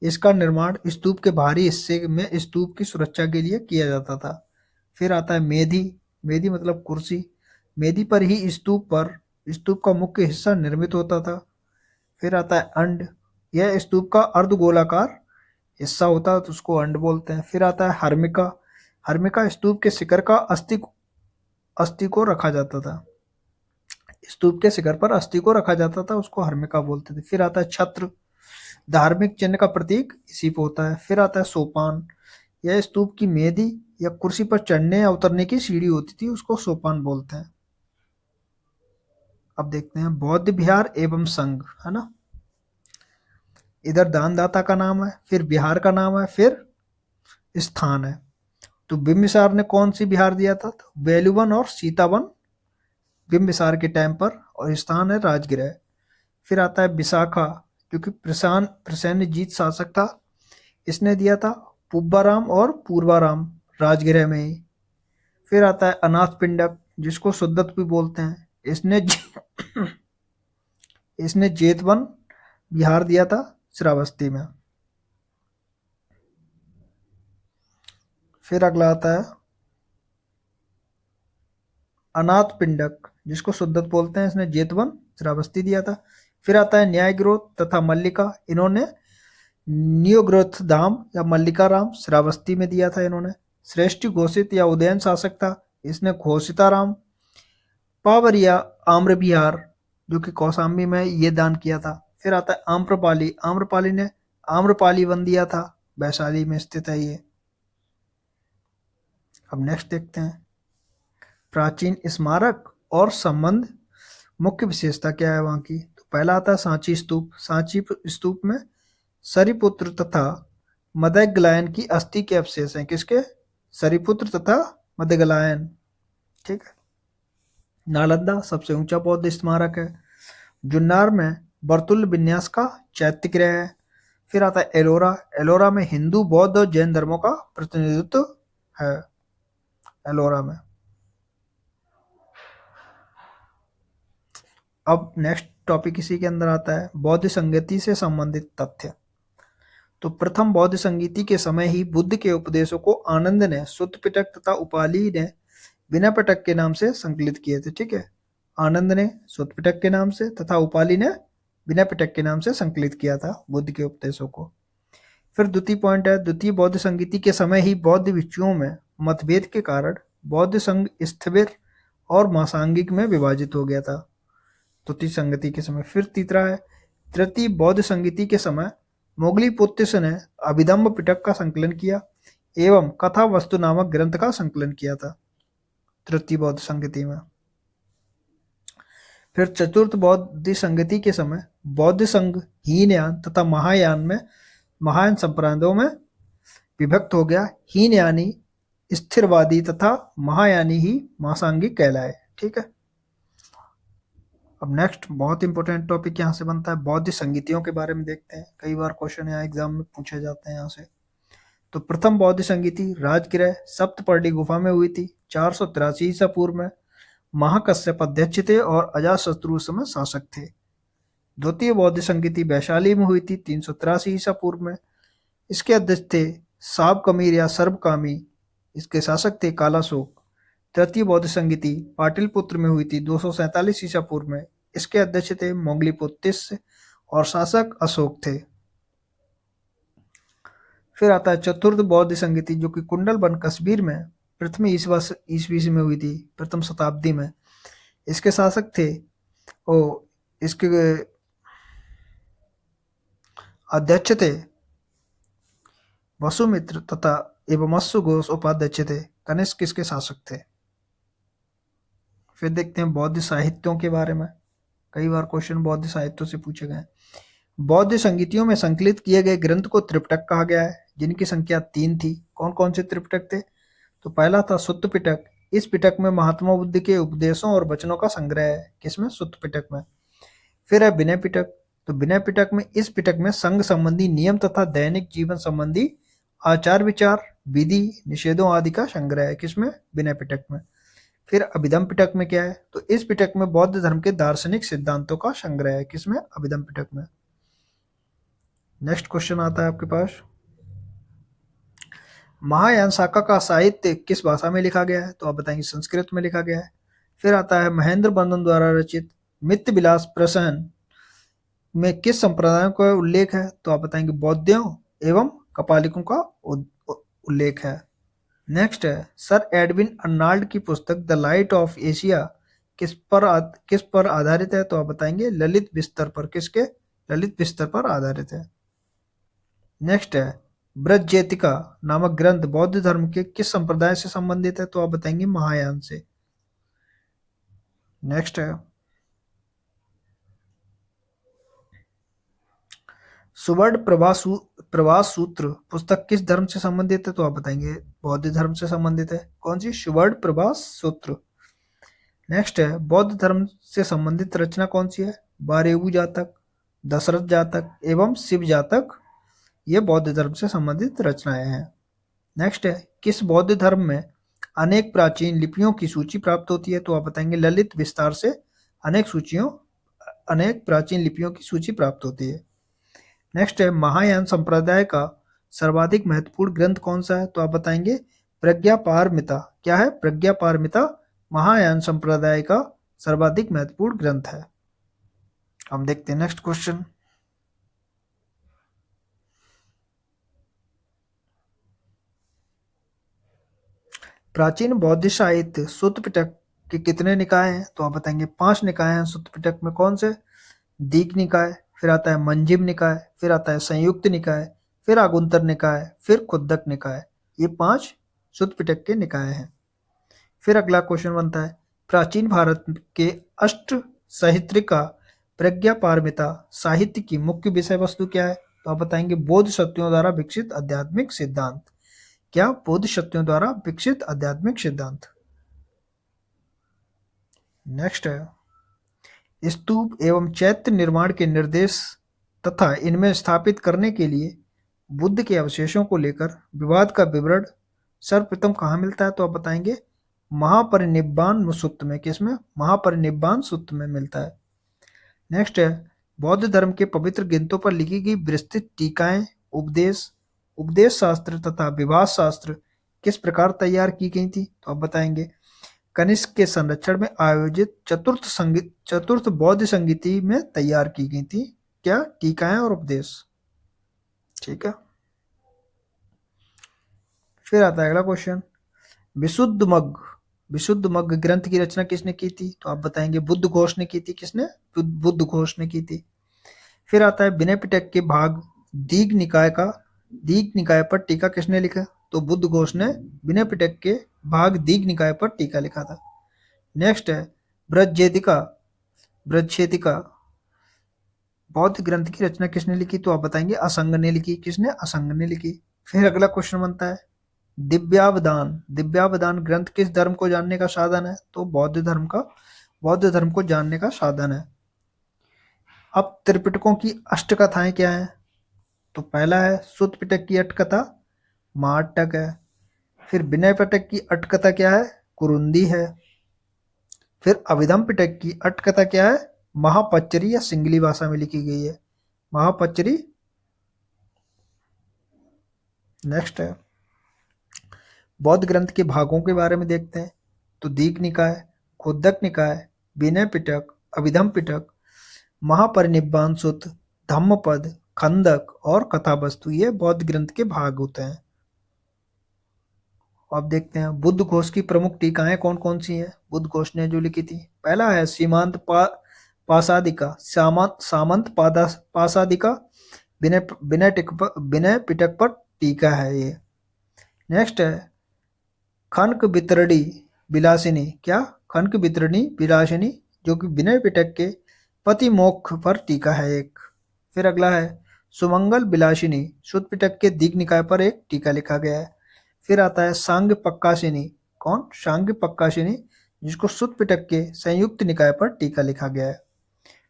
इसका निर्माण स्तूप के बाहरी हिस्से में स्तूप की सुरक्षा के लिए किया जाता था। फिर आता है मेधी। मेधी मतलब कुर्सी। मेधी पर ही स्तूप का मुख्य हिस्सा निर्मित होता था। फिर आता है अंड। यह स्तूप का अर्धगोलाकार हिस्सा होता है तो उसको अंड बोलते हैं। फिर आता है हर्मिका। हर्मिका स्तूप के शिखर का अस्थि को रखा जाता था। स्तूप के शिखर पर अस्थि को रखा जाता था, उसको हर्मिका बोलते थे। फिर आता है छत्र। धार्मिक चिन्ह का प्रतीक इसी पे होता है। फिर आता है सोपान। यह स्तूप की मेदी या कुर्सी पर चढ़ने या उतरने की सीढ़ी होती थी, उसको सोपान बोलते हैं। अब देखते हैं बौद्ध विहार एवं संघ, है ना। इधर दानदाता का नाम है, फिर विहार का नाम है, फिर स्थान है। तो बिंबिसार ने कौन सी विहार दिया था? तो बेलुवन और सीतावन बिंबिसार के टाइम पर, और स्थान है राजगृह। फिर आता है विशाखा, क्योंकि प्रसेनजीत शासक था, इसने दिया था पुब्बाराम और पूर्वाराम राजगृह में ही। फिर आता है अनाथ पिंडक, जिसको सुद्दत भी बोलते हैं, इसने जेतवन विहार दिया था श्रावस्ती में। फिर अगला आता है अनाथ पिंडक, जिसको शुद्धत बोलते हैं, इसने जेतवन श्रावस्ती दिया था। फिर आता है न्याय ग्रोथ तथा मल्लिका, इन्होंने न्योग्रोथ धाम या मल्लिका राम श्रावस्ती में दिया था इन्होंने। श्रेष्ठी घोषित या उदयन शासक था, इसने घोषिताराम पावरिया आम्र विहार जो कि कौशाम्बी में ये दान किया था। फिर आता है आम्रपाली, आम्रपाली ने आम्रपाली वन दिया था, वैशाली में स्थित है ये। अब नेक्स्ट देखते हैं प्राचीन स्मारक और संबंध, मुख्य विशेषता क्या है वहां की। तो पहला आता है सांची स्तूप, सांची स्तूप में सरिपुत्र तथा मदगलायन की अस्थि के अवशेष हैं, किसके, सरिपुत्र तथा मदगलायन, ठीक है। नालंदा सबसे ऊंचा बौद्ध स्मारक है। जुन्नार में बर्तुल विन्यास का चैत्य गृह है। फिर आता है एलोरा, एलोरा में हिंदू बौद्ध और जैन धर्मों का प्रतिनिधित्व है एलोरा में। अब नेक्स्ट टॉपिक इसी के अंदर आता है बौद्ध संगति से संबंधित तथ्य। तो प्रथम बौद्ध संगीति के समय ही बुद्ध के उपदेशों को आनंद ने सुत्त पिटक तथा उपाली ने विनय पिटक के नाम से संकलित किए थे, ठीक है। आनंद ने सुत्त पिटक के नाम से तथा उपाली ने विनय पिटक के नाम से संकलित किया था बुद्ध के उपदेशों को। फिर द्वितीय पॉइंट है द्वितीय बौद्ध संगीति के समय ही बौद्ध भिक्षुओं में मतभेद के कारण बौद्ध संघ स्थविर और मासांगिक में विभाजित हो गया था द्वितीय संगति के समय। फिर तीसरा है तृतीय बौद्ध संगीति के समय मोगली पुत्तिस ने अभिधम्म पिटक का संकलन किया एवं कथा वस्तु नामक ग्रंथ का संकलन किया था तृतीय बौद्ध संगति में। फिर चतुर्थ बौद्ध संगति के समय बौद्ध संघ हीनयान तथा महायान में महायान संप्रदायों में विभक्त हो गया। हीनयानी स्थिरवादी तथा महायानी ही मासांगिक कहलाए, ठीक है। अब नेक्स्ट बहुत इंपॉर्टेंट टॉपिक यहाँ से बनता है बौद्ध संगीतियों के बारे में देखते हैं, कई बार क्वेश्चन यहाँ एग्जाम में पूछे जाते हैं यहाँ से। तो प्रथम बौद्ध संगीति राजगृह सप्तपर्णी गुफा में हुई थी 483 ईसा पूर्व में। महाकश्यप अध्यक्ष थे और अजातशत्रु उस समय शासक थे। द्वितीय बौद्ध संगीति वैशाली में हुई थी 383 ईसा पूर्व में। इसके अध्यक्ष थे साब कमीर या सर्वकामी, इसके शासक थे कालाशोक। तृतीय बौद्ध संगीति पाटिलपुत्र में हुई थी 247 ईसा पूर्व में। इसके अध्यक्ष थे मोंगलीपुत्तिस और शासक अशोक थे। फिर आता है चतुर्थ बौद्ध संगीति जो कि कुंडल वन कश्मीर में प्रथम ईस्वी में हुई थी प्रथम शताब्दी में। इसके शासक थे इसके अध्यक्ष थे वसुमित्र तथा एवं घोष उपाध्यक्ष थे। कनिष्क इसके शासक थे। फिर देखते हैं बौद्ध साहित्यों के बारे में, कई बार क्वेश्चन बौद्ध साहित्यों से पूछे गए। बौद्ध संगीतियों में संकलित किए गए ग्रंथ को त्रिपिटक कहा गया है, जिनकी संख्या 3 थी। कौन कौन से त्रिपिटक थे। तो पहला था सुत्त पिटक, इस पिटक में महात्मा बुद्ध के उपदेशों और वचनों का संग्रह है, किसमें, सुत्त पिटक में। फिर है विनय पिटक, तो विनय पिटक में इस पिटक में संघ संबंधी नियम तथा दैनिक जीवन संबंधी आचार विचार विधि निषेधों आदि का संग्रह है, किसमें, विनय पिटक में। फिर अभिधम पिटक में क्या है, तो इस पिटक में बौद्ध धर्म के दार्शनिक सिद्धांतों का संग्रह है, किसमें, अभिधम पिटक में। नेक्स्ट क्वेश्चन आता है आपके पास महायान शाखा का साहित्य किस भाषा में लिखा गया है, तो आप बताएंगे संस्कृत में लिखा गया है। फिर आता है महेंद्र बंधन द्वारा रचित मित्त विलास प्रसन्न में किस संप्रदायों का उल्लेख है, तो आप बताएंगे बौद्धों एवं कपालिकों का उल्लेख है। नेक्स्ट है सर एडविन अर्नाल्ड की पुस्तक द लाइट ऑफ एशिया किस पर आधारित है, तो आप बताएंगे ललित बिस्तर पर, किसके, ललित बिस्तर पर आधारित है। नेक्स्ट है ब्रजजेतिका नामक ग्रंथ बौद्ध धर्म के किस संप्रदाय से संबंधित है, तो आप बताएंगे महायान से। नेक्स्ट है सुवर्ण प्रवास सूत्र पुस्तक किस धर्म से संबंधित है, तो आप बताएंगे बौद्ध धर्म से संबंधित है। कौन सी, सुवर्ण प्रवास सूत्र। नेक्स्ट है बौद्ध धर्म से संबंधित रचना कौन सी है, बारेवु जातक, दशरथ जातक एवं शिव जातक, ये बौद्ध धर्म से संबंधित रचनाएं हैं। नेक्स्ट है किस बौद्ध धर्म में अनेक प्राचीन लिपियों की सूची प्राप्त होती है, तो आप बताएंगे ललित विस्तार से अनेक प्राचीन लिपियों की सूची प्राप्त होती है। नेक्स्ट है महायान संप्रदाय का सर्वाधिक महत्वपूर्ण ग्रंथ कौन सा है, तो आप बताएंगे प्रज्ञापारमिता। क्या है, प्रज्ञापारमिता महायान संप्रदाय का सर्वाधिक महत्वपूर्ण ग्रंथ है। हम देखते हैं नेक्स्ट क्वेश्चन। प्राचीन बौद्ध साहित्य सुत्त पिटक के कितने निकाय हैं? तो आप बताएंगे 5 निकाय हैं सुत्त पिटक में। कौन से? दीघ निकाय, फिर आता है मंजिम निकाय, फिर आता है संयुक्त निकाय, फिर आगुंतर निकाय, फिर खुद्दक निकाय। ये 5 सुत्त पिटक के निकाय हैं। फिर अगला क्वेश्चन बनता है, प्राचीन भारत के अष्ट सहित्रिका प्रज्ञा पारमिता साहित्य की मुख्य विषय वस्तु क्या है? तो आप बताएंगे बौद्ध शक्तियों द्वारा विकसित आध्यात्मिक सिद्धांत। क्या? बौद्ध शक्तियों द्वारा विकसित आध्यात्मिक सिद्धांत। नेक्स्ट है, स्तूप एवं चैत्य निर्माण के निर्देश तथा इनमें स्थापित करने के लिए बुद्ध के अवशेषों को लेकर विवाद का विवरण सर्वप्रथम कहाँ मिलता है? तो आप बताएंगे महापरिनिब्बाण सूत्र में। किसमें? महापरिनिब्बाण सूत्र में मिलता है। नेक्स्ट है, बौद्ध धर्म के पवित्र ग्रंथों पर लिखी गई विस्तृत टीकाएं, उपदेश शास्त्र तथा विभाष शास्त्र किस प्रकार तैयार की गई थी? तो आप बताएंगे कनिष्क के संरक्षण में आयोजित चतुर्थ बौद्ध संगीति में तैयार की गई थी। क्या? टीकाएं और उपदेश। ठीक है। फिर आता है अगला क्वेश्चन, विशुद्ध मग्ग ग्रंथ की रचना किसने की थी? तो आप बताएंगे बुद्ध घोष ने की थी। किसने? बुद्ध घोष ने की थी। फिर आता है विनय पिटक के भाग दीघ निकाय पर टीका किसने लिखा? तो बुद्ध घोष ने विनय पिटक के भाग दीघ निकाय पर टीका लिखा था। नेक्स्ट है, ब्रजशेतिका बौद्ध ग्रंथ की रचना किसने लिखी? तो आप बताएंगे असंग ने लिखी। किसने? असंग ने लिखी। फिर अगला क्वेश्चन बनता है, दिव्यावदान ग्रंथ किस धर्म को जानने का साधन है? तो बौद्ध धर्म को जानने का साधन है। अब त्रिपिटकों की अष्ट कथाएं क्या हैं? तो पहला है सुत्त पिटक की अटकथा महाअट्टक है। फिर विनय पिटक की अटकथा क्या है? कुरुंदी है। फिर अभिधम पिटक की अटकथा क्या है? महापच्चरी या सिंगली भाषा में लिखी गई है, महापच्चरी। नेक्स्ट है, बौद्ध ग्रंथ के भागों के बारे में देखते हैं। तो दीघ निकाय, खुद्दक निकाय, विनय पिटक, अभिधम पिटक, महापरिनिब्बाण सूत्र, धम्मपद, खंदक और कथावस्तु, ये बौद्ध ग्रंथ के भाग होते हैं। अब देखते हैं बुद्ध घोष की प्रमुख टीकाएं कौन कौन सी हैं। बुद्ध घोष ने जो लिखी थी, पहला है सामंत पासादिका, विनय पिटक पर टीका है ये। नेक्स्ट है खनक वितरणी विलासिनी। क्या? खनक वितरणी विलासिनी, जो कि विनय पिटक के पति मोक्ष पर टीका है एक। फिर अगला है सुमंगल विलासिनी, सुत्त पिटक के दीघ निकाय पर एक टीका लिखा गया है। फिर आता है सांग पक्कासिनी। कौन? सांग पक्कासिनी, जिसको सुत्त पिटक के संयुक्त निकाय पर टीका लिखा गया है।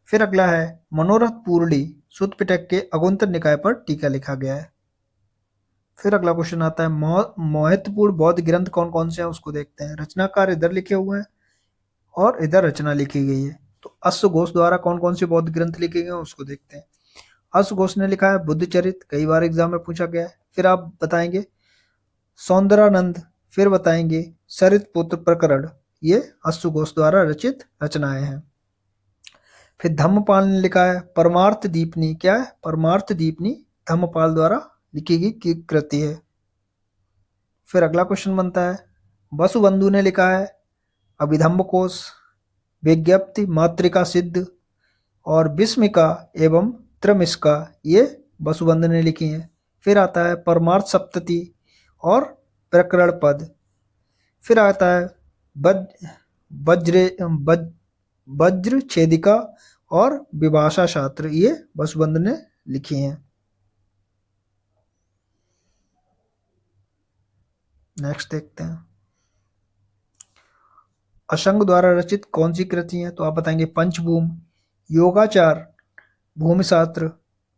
फिर अगला है मनोरथ पूर्णी, सुत्त पिटक के अगुंतर निकाय पर टीका लिखा गया है। फिर अगला क्वेश्चन आता है महत्वपूर्ण बौद्ध ग्रंथ कौन कौन से हैं, उसको देखते हैं। रचनाकार इधर लिखे हुए हैं और इधर रचना लिखी गई है। तो अश्वघोष द्वारा कौन कौन से बौद्ध ग्रंथ लिखे गए हैं उसको देखते हैं। अश्वघोष ने लिखा है बुद्ध चरित, कई बार एग्जाम में पूछा गया है। फिर आप बताएंगे सौंदरानंद, फिर बताएंगे सरित पुत्र प्रकरण, ये अश्वघोष द्वारा रचित रचनाएं हैं। फिर धम्मपाल ने लिखा है परमार्थ दीपनी। क्या है? परमार्थ दीपनी धम्मपाल द्वारा लिखी गई कृति है। फिर अगला क्वेश्चन बनता है वसुबंधु ने लिखा है अभिधम्म कोश, विज्ञप्ति, मातृका सिद्ध और विस्मिका एवं त्रमिस्का, ये वसुबंधु ने लिखी हैं। फिर आता है परमार्थ सप्तति और प्रकरण पद। फिर आता है वज्र छेदिका और विभाषा शास्त्र, ये वसुबंधु ने लिखी हैं। नेक्स्ट देखते हैं असंग द्वारा रचित कौन सी कृति है? तो आप बताएंगे पंचभूम, योगाचार, भूमिशास्त्र,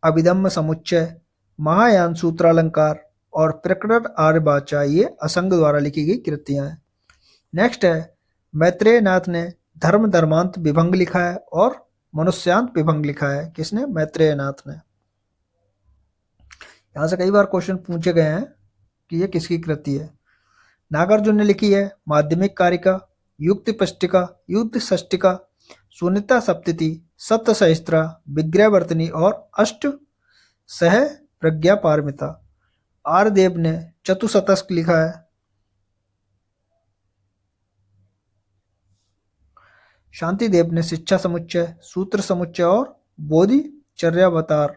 अभिधम्म समुच्चय, महायान सूत्रालंकार और प्रकरण आर्यवाचा, ये असंग द्वारा लिखी गई कृतियां हैं। नेक्स्ट है मैत्रेय नाथ ने धर्म धर्मांत विभंग लिखा है और मनुष्यांत विभंग लिखा है। किसने? मैत्रेय नाथ ने। यहां से कई बार क्वेश्चन पूछे गए हैं कि ये किसकी कृति है। नागार्जुन ने लिखी है माध्यमिक कारिका, युक्ति पुष्टिका, युद्ध षष्टिका, सुनीता सप्तति, सप्त सहस्त्रा, विग्रहवर्तनी और अष्ट सह प्रज्ञा पारमिता। आर्यदेव ने चतुशतक लिखा है। शांतिदेव ने शिक्षा समुच्चय, सूत्र समुच्चय और बोधिचर्यावतार।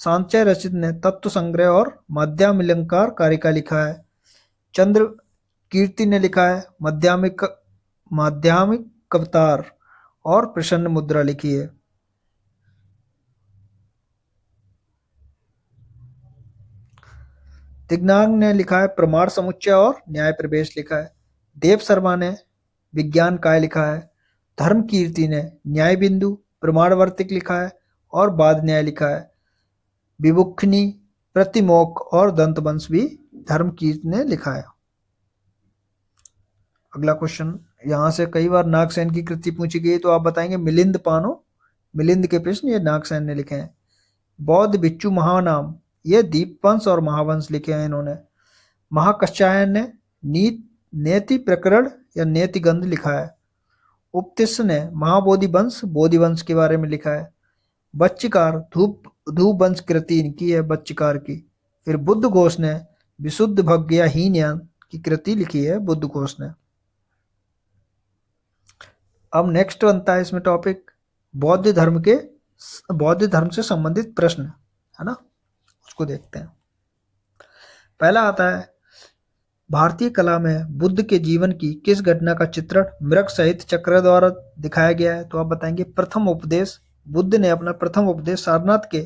सांचय रचित ने तत्व संग्रह और माध्यामिलंकार कारिका लिखा है। चंद्र कीर्ति ने लिखा है माध्यमिक अवतार और प्रसन्न मुद्रा लिखी है। तिग्नांग ने लिखा है प्रमाण समुच्चय और न्याय प्रवेश लिखा है। देव शर्मा ने विज्ञान काय लिखा है। धर्म कीर्ति ने न्याय बिंदु, प्रमाणवर्तिक लिखा है और बाद न्याय लिखा है। विमुखनी, प्रतिमोक और दंतवंश भी धर्म कीर्ति ने लिखा है। अगला क्वेश्चन, यहाँ से कई बार नागसेन की कृति पूछी गई, तो आप बताएंगे मिलिंद पानो। मिलिंद के प्रश्न ये नागसेन ने लिखे हैं। बौद्ध भिक्षु महानाम, ये दीपवंश और महावंश लिखे हैं इन्होंने। महाकश्यायन ने नेति प्रकरण या नेति गंध लिखा है। उपतिस्स ने महाबोधि वंश, बोधि वंश के बारे में लिखा है। बच्चिकार धूप वंश कृति इनकी है, बच्चिकार की। फिर बुद्ध घोष ने विशुद्ध भग या हीनयान की कृति लिखी है, बुद्ध घोष ने। अब नेक्स्ट बनता है इसमें टॉपिक बौद्ध धर्म से संबंधित प्रश्न, है ना, उसको देखते हैं। पहला आता है, भारतीय कला में बुद्ध के जीवन की किस घटना का चित्रण मृग सहित चक्र द्वारा दिखाया गया है? तो आप बताएंगे प्रथम उपदेश। बुद्ध ने अपना प्रथम उपदेश सारनाथ के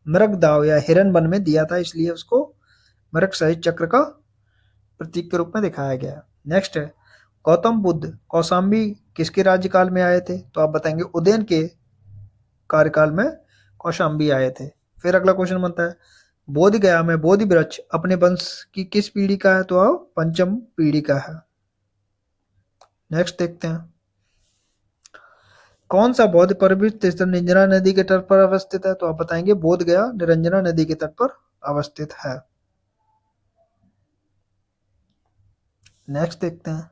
मृग दाव या हिरन वन में दिया था, इसलिए उसको मृग सहित चक्र का प्रतीक के रूप में दिखाया गया है। नेक्स्ट है, गौतम बुद्ध कौशाम्बी किसके राज्यकाल में आए थे? तो आप बताएंगे उदयन के कार्यकाल में कौशाम्बी आए थे। फिर अगला क्वेश्चन बनता है, बोध गया में बोधि वृक्ष अपने वंश की किस पीढ़ी का है? तो पंचम पीढ़ी का है। नेक्स्ट देखते हैं, कौन सा बौद्ध पर्वत निरंजना नदी के तट पर अवस्थित है? तो आप बताएंगे बोध गया निरंजना नदी के तट पर अवस्थित है। नेक्स्ट देखते हैं,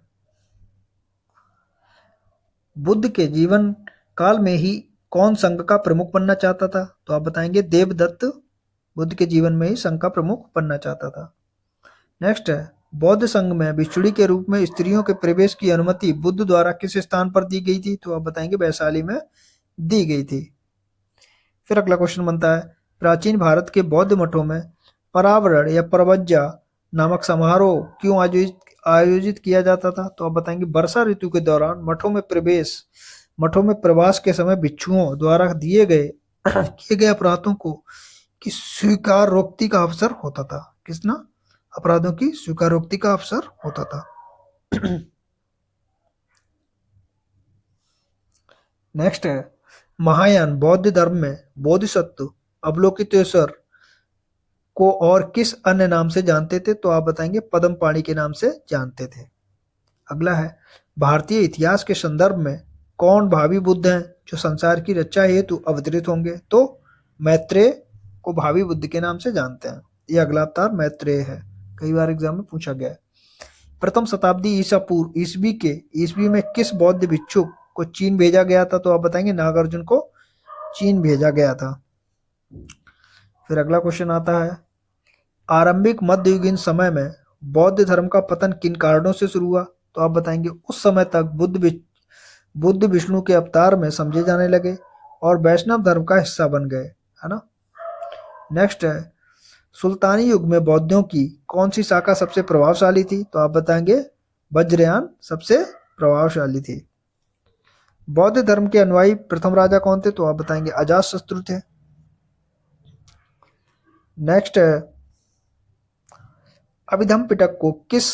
बुद्ध के जीवन काल में ही कौन संघ का प्रमुख बनना चाहता था? तो आप बताएंगे देवदत्त बुद्ध के जीवन में ही संघ का प्रमुख बनना चाहता था। नेक्स्ट है, बौद्ध संघ में भिक्षुणी के रूप में स्त्रियों के प्रवेश की अनुमति बुद्ध द्वारा किस स्थान पर दी गई थी? तो आप बताएंगे वैशाली में दी गई थी। फिर अगला क्वेश्चन बनता है, प्राचीन भारत के बौद्ध मठों में परावरण या परवज्जा नामक समारोह क्यों आयोजित किया जाता था? तो आप बताएंगे वर्षा ऋतु के दौरान मठों में प्रवास के समय भिक्षुओं द्वारा किए गए अपराधों को की स्वीकारोक्ति का अवसर होता था। किसना? अपराधों की स्वीकारोक्ति का अवसर होता था। नेक्स्ट है, महायान बौद्ध धर्म में बोधिसत्व अवलोकितेश्वर को और किस अन्य नाम से जानते थे? तो आप बताएंगे पद्मपाणि के नाम से जानते थे। अगला है, भारतीय इतिहास के संदर्भ में कौन भावी बुद्ध हैं जो संसार की रक्षा हेतु अवतरित होंगे? तो मैत्रेय को भावी बुद्ध के नाम से जानते हैं। ये अगला अवतार मैत्रेय है, कई बार एग्जाम में पूछा गया है। प्रथम शताब्दी ईसा पूर्व ईस्वी में किस बौद्ध भिक्षुक को चीन भेजा गया था? तो आप बताएंगे नागार्जुन को चीन भेजा गया था। फिर अगला क्वेश्चन आता है, आरंभिक मध्ययुगीन समय में बौद्ध धर्म का पतन किन कारणों से शुरू हुआ? तो आप बताएंगे उस समय तक बुद्ध विष्णु के अवतार में समझे जाने लगे और वैष्णव धर्म का हिस्सा बन गए, है ना। नेक्स्ट है, सुल्तानी युग में बौद्धों की कौन सी शाखा सबसे प्रभावशाली थी? तो आप बताएंगे वज्रयान सबसे प्रभावशाली थी। बौद्ध धर्म के अनुयायी प्रथम राजा कौन थे? तो आप बताएंगे अजातशत्रु थे। नेक्स्ट है, अभिधम्म पिटक को किस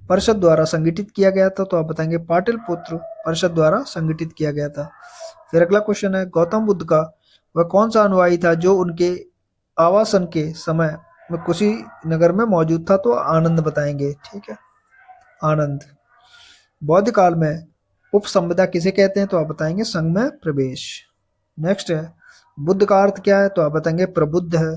परिषद द्वारा संगठित किया गया था? तो आप बताएंगे पाटलिपुत्र परिषद द्वारा संगठित किया गया था। फिर अगला क्वेश्चन है, गौतम बुद्ध का वह कौन सा अनुयायी था जो उनके आवासन के समय में कुशीनगर में मौजूद था? तो आनंद बताएंगे, ठीक है, आनंद। बौद्ध काल में उपसंपदा किसे कहते हैं? तो आप बताएंगे संघ में प्रवेश। नेक्स्ट है, बुद्ध का अर्थ क्या है? तो आप बताएंगे प्रबुद्ध है।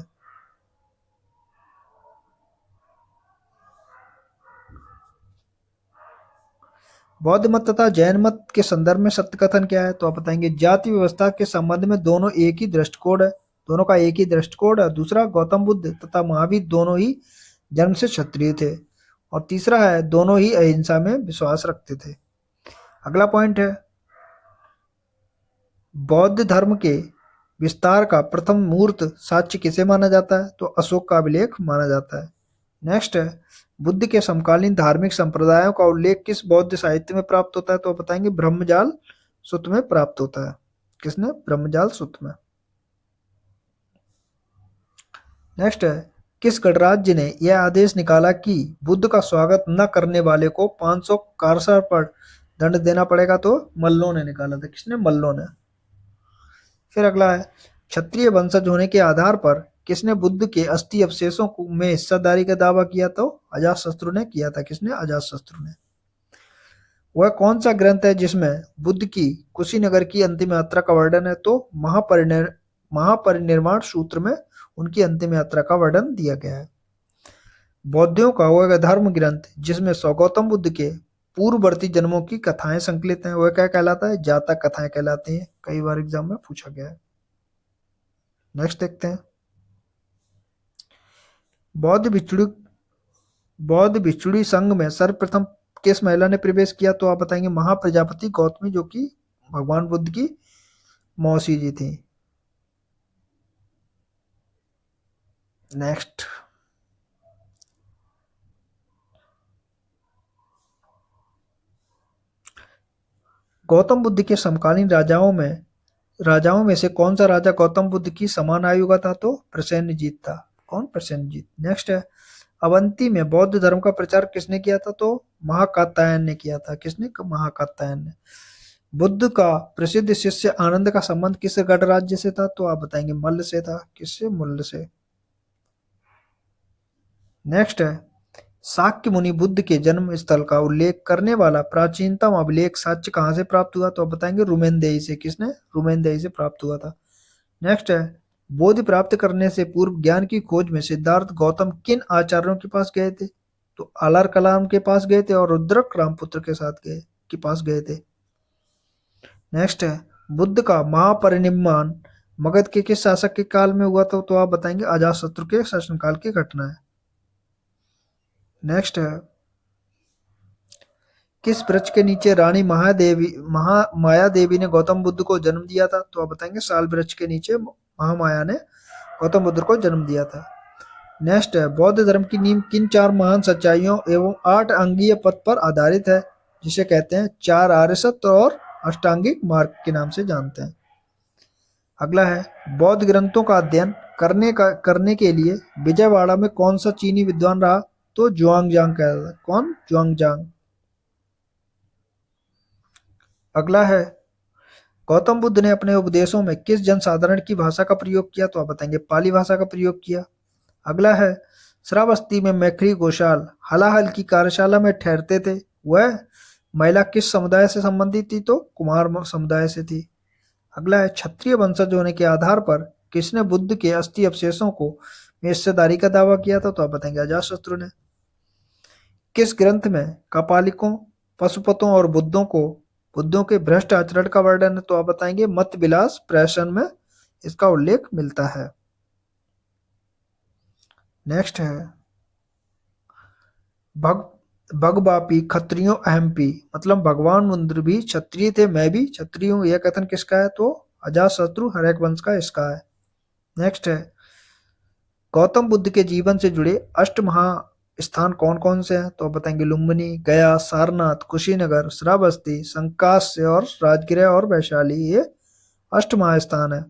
बौद्ध मत तथा जैन मत के संदर्भ में सत्य कथन क्या है? तो आप बताएंगे जाति व्यवस्था के संबंध में दोनों एक ही दृष्टिकोण है, दोनों का एक ही दृष्टिकोण है। दूसरा, गौतम बुद्ध तथा महावीर दोनों ही जन्म से क्षत्रिय थे। और तीसरा है दोनों ही अहिंसा में विश्वास रखते थे। अगला पॉइंट है बौद्ध धर्म के विस्तार का प्रथम मूर्त साक्ष्य किसे माना जाता है? तो अशोक का अभिलेख माना जाता है। नेक्स्ट है बुद्ध के समकालीन धार्मिक संप्रदायों का उल्लेख किस बौद्ध साहित्य में प्राप्त होता है? तो बताएंगे ब्रह्मजाल सूत्र में प्राप्त होता है। किसने? ब्रह्मजाल सूत्र में। नेक्स्ट है किस गणराज्य ने यह आदेश निकाला कि बुद्ध का स्वागत न करने वाले को 500 कारसर पर दंड देना पड़ेगा? तो मल्लों ने निकाला था। किसने? मल्लों ने। फिर अगला है क्षत्रिय वंशज होने के आधार पर किसने बुद्ध के अस्थि अवशेषों में हिस्सेदारी का दावा किया? तो अजातशत्रु ने किया था। किसने? अजातशत्रु ने। वह कौन सा ग्रंथ है जिसमें बुद्ध की कुशीनगर की अंतिम यात्रा का वर्णन है? तो महापरिनिर्वाण सूत्र में उनकी अंतिम यात्रा का वर्णन दिया गया है। बौद्धियों का वह धर्म ग्रंथ जिसमें गौतम बुद्ध के पूर्ववर्ती जन्मों की कथाएं संकलित हैं वह क्या कहलाता है? जातक कथाएं कहलाती हैं। कई बार एग्जाम में पूछा गया है। नेक्स्ट देखते हैं बौद्ध भिक्षुणी संघ में सर्वप्रथम किस महिला ने प्रवेश किया? तो आप बताएंगे महाप्रजापति गौतमी, जो कि भगवान बुद्ध की मौसी जी थी। नेक्स्ट गौतम बुद्ध के समकालीन राजाओं में से कौन सा राजा गौतम बुद्ध की समान आयु का था? तो प्रसेनजीत था। कौन? प्रसेनजीत। नेक्स्ट है अवंती में बौद्ध धर्म का प्रचार किसने किया था? तो महाकात्यायन ने किया था। किसने? महाकात्यायन ने। बुद्ध का प्रसिद्ध शिष्य आनंद का संबंध किस गणराज्य से था? तो आप बताएंगे मल्ल से था। किससे? मल्ल से। नेक्स्ट है शाक्य मुनि बुद्ध के जन्म स्थल का उल्लेख करने वाला प्राचीनतम अभिलेख साक्ष्य कहाँ से प्राप्त हुआ? तो आप बताएंगे रुमेनदेही से। किसने? रुमेनदेही से प्राप्त हुआ था। नेक्स्ट है बोधि प्राप्त करने से पूर्व ज्ञान की खोज में सिद्धार्थ गौतम किन आचार्यों के पास गए थे? तो आलर कलाम के पास गए थे और रुद्रक रामपुत्र के साथ के पास गए थे। नेक्स्ट है बुद्ध का महापरिनिर्वाण मगध के किस शासक के काल में हुआ था? तो आप बताएंगे अजातशत्रु के शासनकाल की घटना है। नेक्स्ट है किस वृक्ष के नीचे रानी माया देवी ने गौतम बुद्ध को जन्म दिया था? तो आप बताएंगे साल वृक्ष के नीचे महामाया ने गौतम बुद्ध को जन्म दिया था। नेक्स्ट है बौद्ध धर्म की नींव किन 4 महान सच्चाइयों एवं 8 अंगीय पथ पर आधारित है, जिसे कहते हैं 4 आर्य सत्य और अष्टांगिक मार्ग के नाम से जानते हैं। अगला है बौद्ध ग्रंथों का अध्ययन करने के लिए विजयवाड़ा में कौन सा चीनी विद्वान रहा? तो जुआंगजांग कहलाता है। कौन? जुआंगजांग। अगला है गौतम बुद्ध ने अपने उपदेशों में किस जनसाधारण की भाषा का प्रयोग किया? तो आप बताएंगे पाली भाषा का प्रयोग किया। अगला है श्रावस्ती में मैखरी घोषाल हलाहल की कार्यशाला में ठहरते थे, वह महिला किस समुदाय से संबंधित थी? तो कुमार समुदाय से थी। अगला है क्षत्रिय वंशज होने के आधार पर किसने बुद्ध के अस्थि अवशेषों को में हिस्सेदारी का दावा किया था? तो आप बताएंगे अजातशत्रु ने। किस ग्रंथ में कपालिकों, पशुपतों और बुद्धों के भ्रष्ट आचरण का वर्णन है? तो आप बताएंगे मत विलास प्रहसन में इसका उल्लेख मिलता है। नेक्स्ट है भगवापी क्षत्रियो अहमपी, मतलब भगवान इंद्र भी क्षत्रिय थे, मैं भी क्षत्रिय हूँ, यह कथन किसका है? तो अजातशत्रु हर्यक वंश का इसका है। नेक्स्ट है गौतम बुद्ध के जीवन से जुड़े अष्टमहा स्थान कौन कौन से हैं? तो आप बताएंगे लुम्बिनी, गया, सारनाथ, कुशीनगर, श्रावस्ती, संकास्य और राजगृह और वैशाली, ये अष्टमहा स्थान है।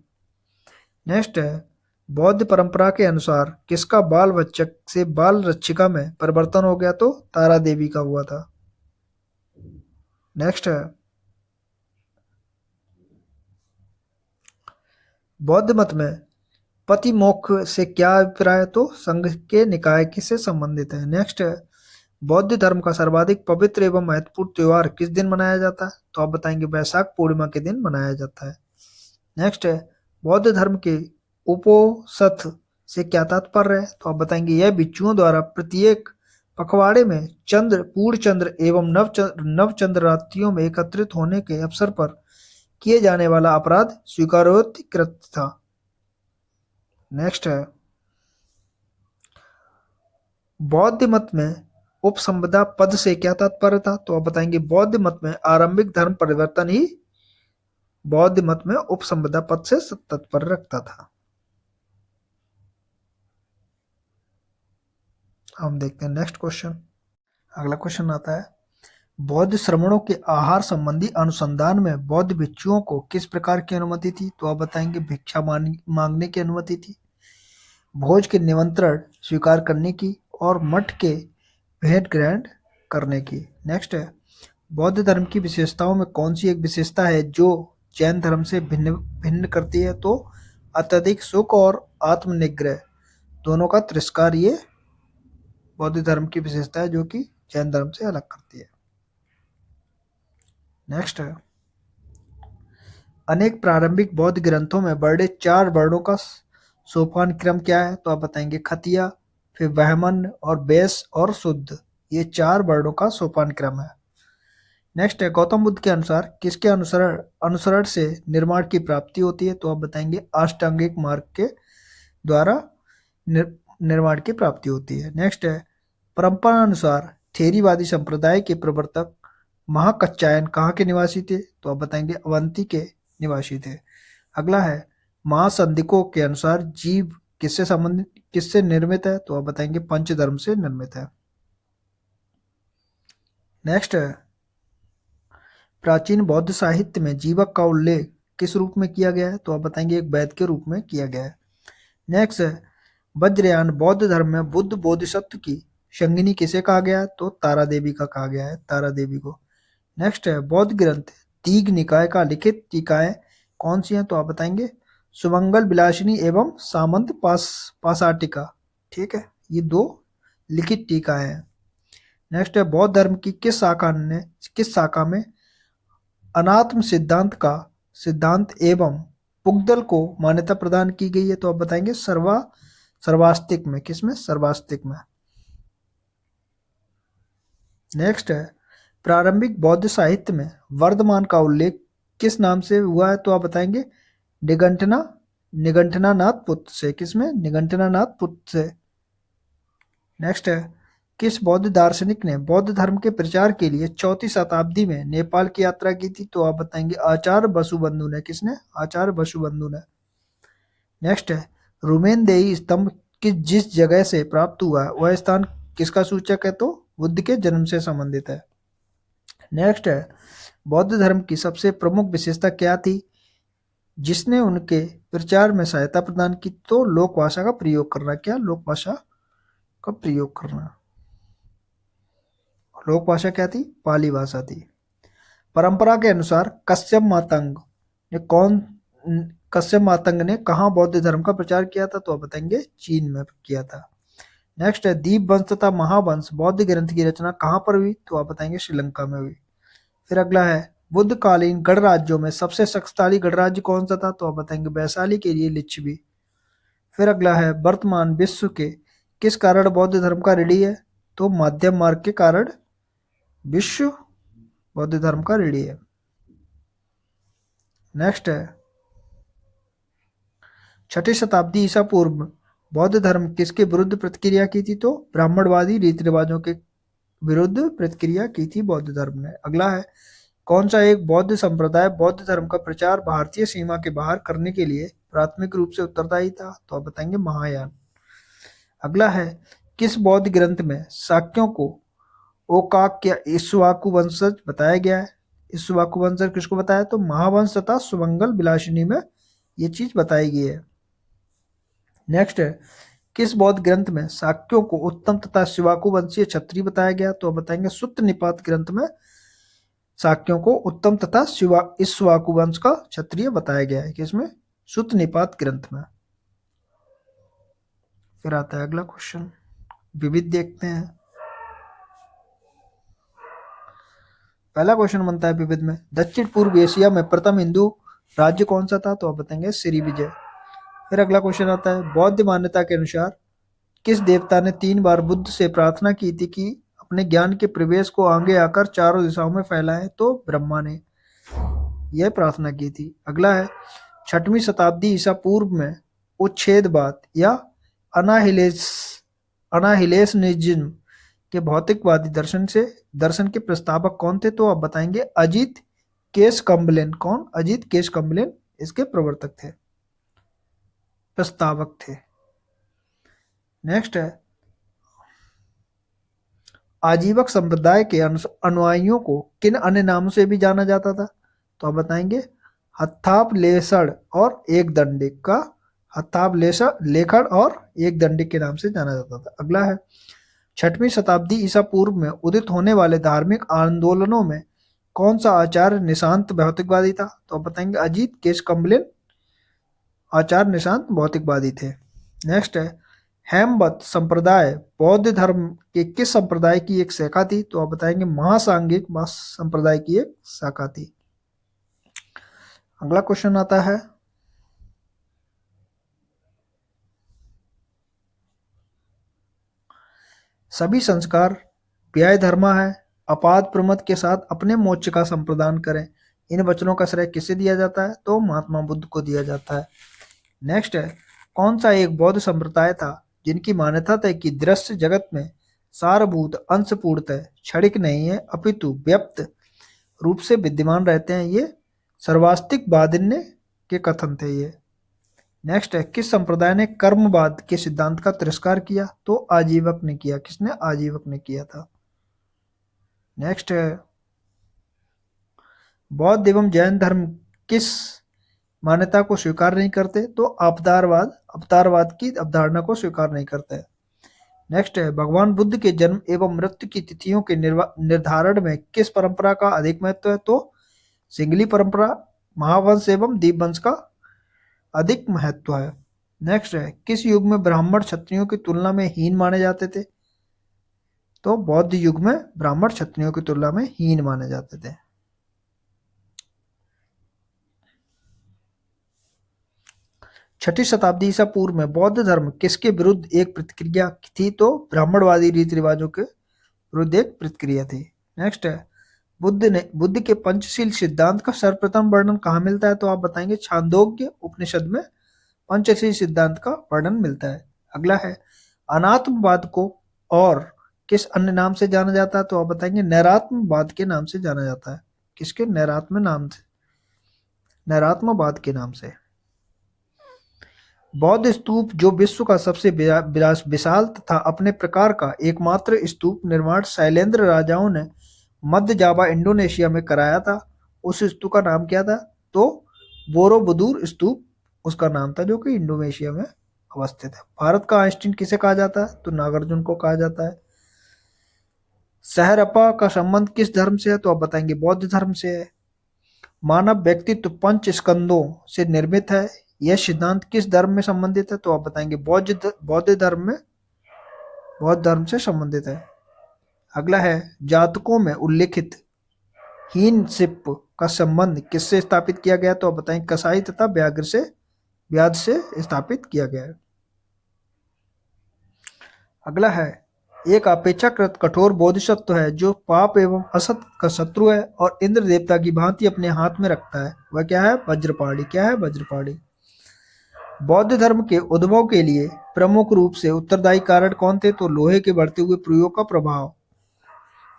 नेक्स्ट है बौद्ध परंपरा के अनुसार किसका बाल बच्चक से बाल रक्षिका में परिवर्तन हो गया? तो तारा देवी का हुआ था। नेक्स्ट है बौद्ध मत में पति मोक्ष से क्या अभिप्राय है? तो संघ के निकाय किससे संबंधित है। नेक्स्ट है बौद्ध धर्म का सर्वाधिक पवित्र एवं महत्वपूर्ण त्योहार किस दिन मनाया जाता है? तो आप बताएंगे वैशाख पूर्णिमा के दिन मनाया जाता है। नेक्स्ट है बौद्ध धर्म के उपोसथ से क्या तात्पर्य है? तो आप बताएंगे यह भिक्षुओं द्वारा प्रत्येक पखवाड़े में चंद्र, पूर्ण चंद्र एवं नवचंद्र रात्रियों में एकत्रित होने के अवसर पर किए जाने वाला अपराध स्वीकारोक्ति कृत्य था। नेक्स्ट है, बौद्ध मत में उपसंपदा पद से क्या तात्पर्य था? तो आप बताएंगे बौद्ध मत में आरंभिक धर्म परिवर्तन ही बौद्ध मत में उपसंपदा पद से तात्पर्य रखता था। हम देखते हैं नेक्स्ट क्वेश्चन। अगला क्वेश्चन आता है, बौद्ध श्रमणों के आहार संबंधी अनुसंधान में बौद्ध भिक्षुओं को किस प्रकार की अनुमति थी? तो आप बताएंगे भिक्षा मांगने की अनुमति थी, भोज के निमंत्रण स्वीकार करने की और मठ के भेंट ग्रहण करने की। नेक्स्ट है, बौद्ध धर्म की विशेषताओं में कौन सी एक विशेषता है जो जैन धर्म से भिन्न भिन्न करती है? तो अत्यधिक सुख और आत्मनिग्रह दोनों का तिरस्कार ये बौद्ध धर्म की विशेषता है जो कि जैन धर्म से अलग करती है। नेक्स्ट है, अनेक प्रारंभिक बौद्ध ग्रंथों में वर्णित 4 वर्णों का सोपान क्रम क्या है? तो आप बताएंगे खतिया, फिर ब्राह्मण और बैश्य और शुद्ध, ये 4 वर्णों का सोपान क्रम है। नेक्स्ट है, गौतम बुद्ध के अनुसार किसके अनुसरण से निर्माण की प्राप्ति होती है? तो आप बताएंगे अष्टांगिक मार्ग के द्वारा निर्माण की प्राप्ति होती है। नेक्स्ट है, परंपरा अनुसार थेरीवादी संप्रदाय के प्रवर्तक महाकच्चायन कहाँ के निवासी थे? तो आप बताएंगे अवंती के निवासी थे। अगला है, महासंधिकों के अनुसार जीव किससे निर्मित है? तो आप बताएंगे पंचधर्म से निर्मित है। नेक्स्ट है, प्राचीन बौद्ध साहित्य में जीवक का उल्लेख किस रूप में किया गया है? तो आप बताएंगे एक वैद के रूप में किया गया है। नेक्स्ट है, वज्रयान बौद्ध धर्म में बुद्ध बोधिसत्व की संगिनी किसे कहा गया है? तो तारा देवी का कहा गया है, तारा देवी को। नेक्स्ट है, बौद्ध ग्रंथ दीघ निकाय का लिखित टीकाएं कौन सी हैं? तो आप बताएंगे सुमंगल विलासिनी एवं सामंत पासाटिका। ठीक है, ये 2 लिखित टीकाएं हैं। नेक्स्ट है, बौद्ध धर्म की किस शाखा में अनात्म सिद्धांत एवं पुगदल को मान्यता प्रदान की गई है? तो आप बताएंगे सर्वास्तिक में। किसमें? सर्वास्तिक में। नेक्स्ट है, प्रारंभिक बौद्ध साहित्य में वर्धमान का उल्लेख किस नाम से हुआ है? तो आप बताएंगे निगंठनानाथ पुत्र से। किसमें? निगंठनानाथ पुत्र से। नेक्स्ट है, किस बौद्ध दार्शनिक ने बौद्ध धर्म के प्रचार के लिए 4वीं शताब्दी में नेपाल की यात्रा की थी? तो आप बताएंगे आचार्य वसुबंधु ने। किसने? आचार्य वसुबंधु ने। नेक्स्ट है, रुमेनदेही स्तंभ जिस जगह से प्राप्त हुआ है वह स्थान किसका सूचक है? तो बुद्ध के जन्म से संबंधित है। नेक्स्ट है, बौद्ध धर्म की सबसे प्रमुख विशेषता क्या थी जिसने उनके प्रचार में सहायता प्रदान की? तो लोक भाषा का प्रयोग करना। क्या? लोक भाषा का प्रयोग करना। लोक भाषा क्या थी? पाली भाषा थी। परंपरा के अनुसार कश्यप मातंग ने कहाँ बौद्ध धर्म का प्रचार किया था? तो आप बताएंगे चीन में किया था। नेक्स्ट है, दीप वंश तथा महावंश बौद्ध ग्रंथ की रचना कहाँ पर हुई? तो आप बताएंगे श्रीलंका में हुई। फिर अगला है, बुद्धकालीन गणराज्यों में सबसे शक्तिशाली गणराज्य कौन सा था? तो आप बताएंगे वैशाली के लिए लिच्छवी। फिर अगला है, वर्तमान विश्व के किस कारण बौद्ध धर्म का ऋणी है? तो माध्यम मार्ग के कारण विश्व बौद्ध धर्म का ऋणी है। नेक्स्ट है, 6ठी शताब्दी ईसा पूर्व बौद्ध धर्म किसके विरुद्ध प्रतिक्रिया की थी? तो ब्राह्मणवादी रीति रिवाजों के विरुद्ध प्रतिक्रिया की थी बौद्ध धर्म ने। अगला है, कौन सा एक बौद्ध संप्रदाय बौद्ध धर्म का प्रचार भारतीय सीमा के बाहर करने के लिए प्राथमिक रूप से उत्तरदायी था? तो आप बताएंगे महायान। अगला है, किस बौद्ध ग्रंथ में शाक्यों को ओकाक या इक्ष्वाकु वंशज बताया गया है? इक्ष्वाकु वंशज किसको बताया? तो महावंश तथा सुमंगल विलासिनी में ये चीज बताई गई है। नेक्स्ट है, किस बौद्ध ग्रंथ में शाक्यों को उत्तम तथा शिवाकु वंशीय क्षत्रिय बताया गया? तो बताएंगे सुत्त निपात ग्रंथ में शाक्यों को उत्तम तथा इक्ष्वाकु वंश का क्षत्रिय बताया गया है। किसमें? सुत्त निपात ग्रंथ में। फिर आता है अगला क्वेश्चन, विविध देखते हैं। पहला क्वेश्चन बनता है विविध में, दक्षिण पूर्व एशिया में प्रथम हिंदू राज्य कौन सा था? तो आप बताएंगे श्रीविजय। फिर अगला क्वेश्चन आता है, बौद्ध मान्यता के अनुसार किस देवता ने 3 बार बुद्ध से प्रार्थना की थी कि अपने ज्ञान के प्रवेश को आगे आकर चारों दिशाओं में फैलाएं? तो ब्रह्मा ने यह प्रार्थना की थी। अगला है 6वीं शताब्दी ईसा पूर्व में उच्छेदवाद या अनाहिलेस अनाहिलेशनिज्म के भौतिकवादी दर्शन के प्रस्तावक कौन थे? तो आप बताएंगे अजीत केशकम्बलेन। कौन? अजीत केशकम्बलेन इसके प्रवर्तक थे, प्रस्तावक थे। नेक्स्ट है आजीवक संप्रदाय के अनुयायियों को किन अन्य नामों से भी जाना जाता था? तो आप बताएंगे हत्थापलेसड़ और एक दंडिक का हत्थापलेखड़ और एक दंडिक के नाम से जाना जाता था। अगला है 6वीं शताब्दी ईसा पूर्व में उदित होने वाले धार्मिक आंदोलनों में कौन सा आचार्य निशांत भौतिकवादी था? तो आप बताएंगे अजीत केशकम्बलेन आचार्य निशांत भौतिकवादी थे। नेक्स्ट है हेमवत संप्रदाय बौद्ध धर्म के किस संप्रदाय की एक शाखा थी? तो आप बताएंगे महासांगिक संप्रदाय की एक शाखा थी। अगला क्वेश्चन आता है सभी संस्कार व्याय धर्मा है, अपाद प्रमद के साथ अपने मोक्ष का संप्रदान करें। इन वचनों का श्रेय किसे दिया जाता है? तो महात्मा बुद्ध को दिया जाता है। नेक्स्ट है कौन सा एक बौद्ध संप्रदाय था जिनकी मान्यता था कि दृश्य जगत में सारभूत अंश पूर्णतः क्षणिक नहीं है अपितु व्याप्त रूप से विद्यमान रहते हैं? ये सर्वास्तिकवादिन्य के कथन थे ये। नेक्स्ट है किस संप्रदाय ने कर्मवाद के सिद्धांत का तिरस्कार किया? तो आजीवक ने किया। किसने? आजीवक ने किया था। नेक्स्ट है बौद्ध एवं जैन धर्म किस मान्यता को स्वीकार नहीं करते? तो अवतारवाद की अवधारणा को स्वीकार नहीं करते। नेक्स्ट है भगवान बुद्ध के जन्म एवं मृत्यु की तिथियों के निर्धारण में किस परंपरा का अधिक महत्व है? तो सिंगली परंपरा, महावंश एवं दीपवंश का अधिक महत्व है। नेक्स्ट है किस युग में ब्राह्मण क्षत्रियों की तुलना में हीन माने जाते थे? तो बौद्ध युग में ब्राह्मण क्षत्रियों की तुलना में हीन माने जाते थे। छठी शताब्दी ईसा पूर्व में बौद्ध धर्म किसके विरुद्ध एक प्रतिक्रिया थी? तो ब्राह्मणवादी रीति रिवाजों के विरुद्ध एक प्रतिक्रिया थी। नेक्स्ट है बुद्ध के पंचशील सिद्धांत का सर्वप्रथम वर्णन कहाँ मिलता है? तो आप बताएंगे छांदोग्य उपनिषद में पंचशील सिद्धांत का वर्णन मिलता है। अगला है अनात्मवाद को और किस अन्य नाम से जाना जाता है? तो आप बताएंगे नैरात्मवाद के नाम से जाना जाता है। किसके? नैरात्मवाद के नाम से। बौद्ध स्तूप जो विश्व का सबसे विशाल तथा अपने प्रकार का एकमात्र स्तूप निर्माण शैलेंद्र राजाओं ने मध्य जावा इंडोनेशिया में कराया था, उस स्तूप का नाम क्या था? तो बोरोबुदुर स्तूप उसका नाम था, जो कि इंडोनेशिया में अवस्थित है। भारत का आइंस्टीन किसे कहा जाता है? तो नागार्जुन को कहा जाता है। सहरपा का संबंध किस धर्म से है? तो आप बताएंगे बौद्ध धर्म से है। मानव व्यक्तित्व 5 स्कंदों से निर्मित है, यह सिद्धांत किस धर्म में संबंधित है? तो आप बताएंगे बौद्ध धर्म से संबंधित है। अगला है जातकों में उल्लेखित हीन सिप का संबंध किससे स्थापित किया गया? तो आप बताएंगे कसाई तथा व्याध से स्थापित किया गया है। अगला है एक अपेक्षाकृत कठोर बोधिसत्व है जो पाप एवं असत का शत्रु है और इंद्र देवता की भांति अपने हाथ में रखता है, वह क्या है? वज्रपाणी। क्या है? वज्रपाणी। बौद्ध धर्म के उद्भव के लिए प्रमुख रूप से उत्तरदायी कारण कौन थे? तो लोहे के बढ़ते हुए प्रयोग का प्रभाव।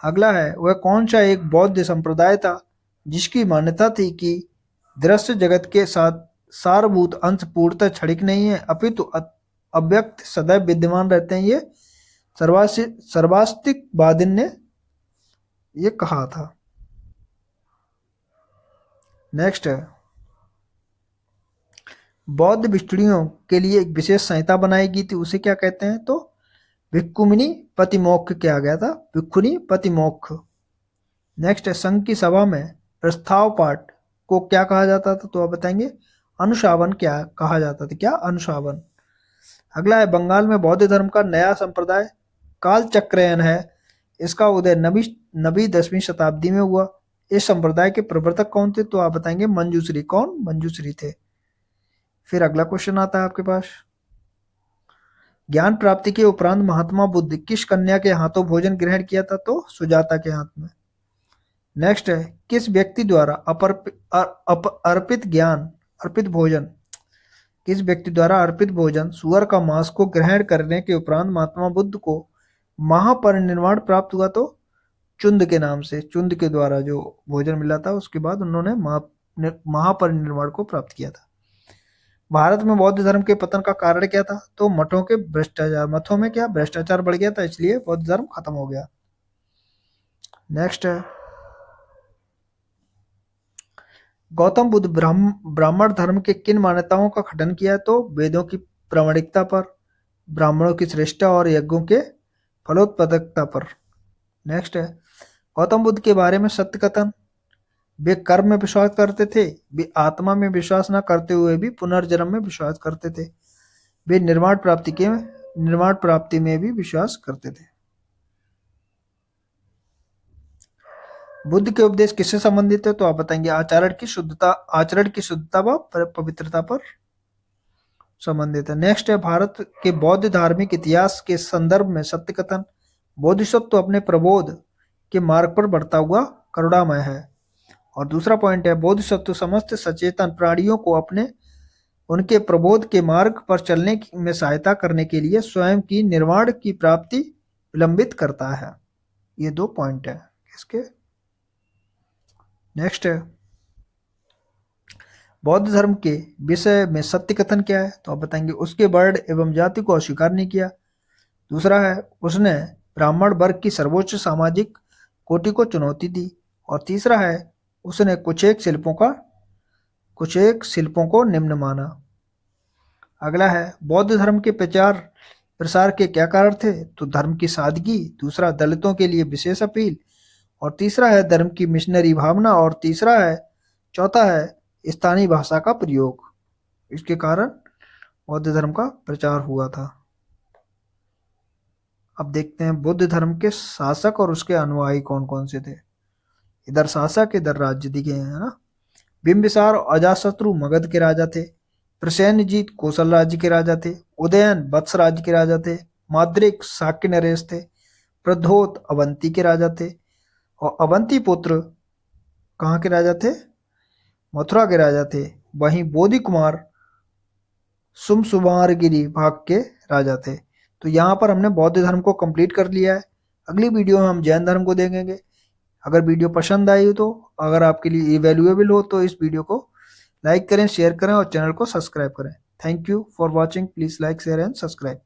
अगला है वह कौन सा एक बौद्ध संप्रदाय था जिसकी मान्यता थी कि दृश्य जगत के साथ सारभूत अंश पूर्णतः क्षणिक नहीं है अपितु अव्यक्त सदैव विद्यमान रहते हैं? ये सर्वास्तिकवादी ने ये कहा था। नेक्स्ट है बौद्ध भिक्षुणियों के लिए एक विशेष संहिता बनाई गई थी, उसे क्या कहते हैं? तो भिक्खुनी पतिमोक्ष किया गया था, भिक्खुनी पतिमोक्ष। नेक्स्ट है संघ की सभा में प्रस्ताव पाठ को क्या कहा जाता था? तो आप बताएंगे अनुशासन क्या कहा जाता था? क्या? अनुशासन। अगला है बंगाल में बौद्ध धर्म का नया संप्रदाय कालचक्रायन है, इसका उदय 9वीं 10वीं शताब्दी में हुआ। इस संप्रदाय के प्रवर्तक कौन थे? तो आप बताएंगे मंजूश्री। कौन? मंजूश्री थे। फिर अगला क्वेश्चन आता है आपके पास ज्ञान प्राप्ति के उपरांत महात्मा बुद्ध किस कन्या के हाथों भोजन ग्रहण किया था? तो सुजाता के हाथ में। नेक्स्ट है, किस व्यक्ति द्वारा अर्पित भोजन किस व्यक्ति द्वारा अर्पित भोजन सूअर का मांस को ग्रहण करने के उपरांत महात्मा बुद्ध को महापरिनिर्वाण प्राप्त हुआ? तो चुंद के नाम से, चुंद के द्वारा जो भोजन मिला था उसके बाद उन्होंने महापरिनिर्वाण को प्राप्त किया था। भारत में बौद्ध धर्म के पतन का कारण क्या था? तो मठों के भ्रष्टाचार। मठों में क्या भ्रष्टाचार बढ़ गया था, इसलिए बौद्ध धर्म खत्म हो गया। नेक्स्ट है, गौतम बुद्ध ब्राह्मण धर्म के किन मान्यताओं का खंडन किया? तो वेदों की प्रामाणिकता पर, ब्राह्मणों की श्रेष्ठता और यज्ञों के फलोत्पादकता पर। नेक्स्ट है, गौतम बुद्ध के बारे में सत्य कथन। वे कर्म में विश्वास करते थे, वे आत्मा में विश्वास न करते हुए भी पुनर्जन्म में विश्वास करते थे, वे निर्वाण प्राप्ति में भी विश्वास करते थे। बुद्ध के उपदेश किससे संबंधित है? तो आप बताएंगे आचरण की शुद्धता व पवित्रता पर संबंधित है। नेक्स्ट है, भारत के बौद्ध धार्मिक इतिहास के संदर्भ में सत्य कथन। बोधिसत्व अपने प्रबोध के मार्ग पर बढ़ता हुआ करुणामय है। और दूसरा पॉइंट है, बोधिसत्व समस्त सचेतन प्राणियों को उनके प्रबोध के मार्ग पर चलने में सहायता करने के लिए स्वयं की निर्वाण की प्राप्ति विलंबित करता है। ये 2 पॉइंट है इसके। नेक्स्ट है, बौद्ध धर्म के विषय में सत्य कथन क्या है? तो आप बताएंगे उसके वर्ण एवं जाति को अस्वीकार नहीं किया। दूसरा है, उसने ब्राह्मण वर्ग की सर्वोच्च सामाजिक कोटि को चुनौती दी। और तीसरा है, उसने कुछ एक शिल्पों को निम्न माना। अगला है, बौद्ध धर्म के प्रसार के क्या कारण थे? तो धर्म की सादगी, दूसरा दलितों के लिए विशेष अपील, और तीसरा है धर्म की मिशनरी भावना, और चौथा है स्थानीय भाषा का प्रयोग। इसके कारण बौद्ध धर्म का प्रचार हुआ था। अब देखते हैं बुद्ध धर्म के शासक और उसके अनुयायी कौन कौन से थे। इधर शासक, इधर राज्य दिखे हैं ना। बिंबिसार अजातशत्रु मगध के राजा थे, प्रसेनजीत कौशल राज्य के राजा थे, उदयन वत्स राज्य के राजा थे, माद्रिक शाक्य नरेश थे, प्रद्योत अवंती के राजा थे, और अवंती पुत्र कहाँ के राजा थे? मथुरा के राजा थे। वहीं बोधि कुमार सुमसुमारगिरी भाग के राजा थे। तो यहाँ पर हमने बौद्ध धर्म को कंप्लीट कर लिया है। अगली वीडियो में हम जैन धर्म को देखेंगे। अगर वीडियो पसंद आई हो, तो अगर आपके लिए वैल्यूएबल हो, तो इस वीडियो को लाइक करें, शेयर करें और चैनल को सब्सक्राइब करें। Thank you for watching. Please like, share and subscribe.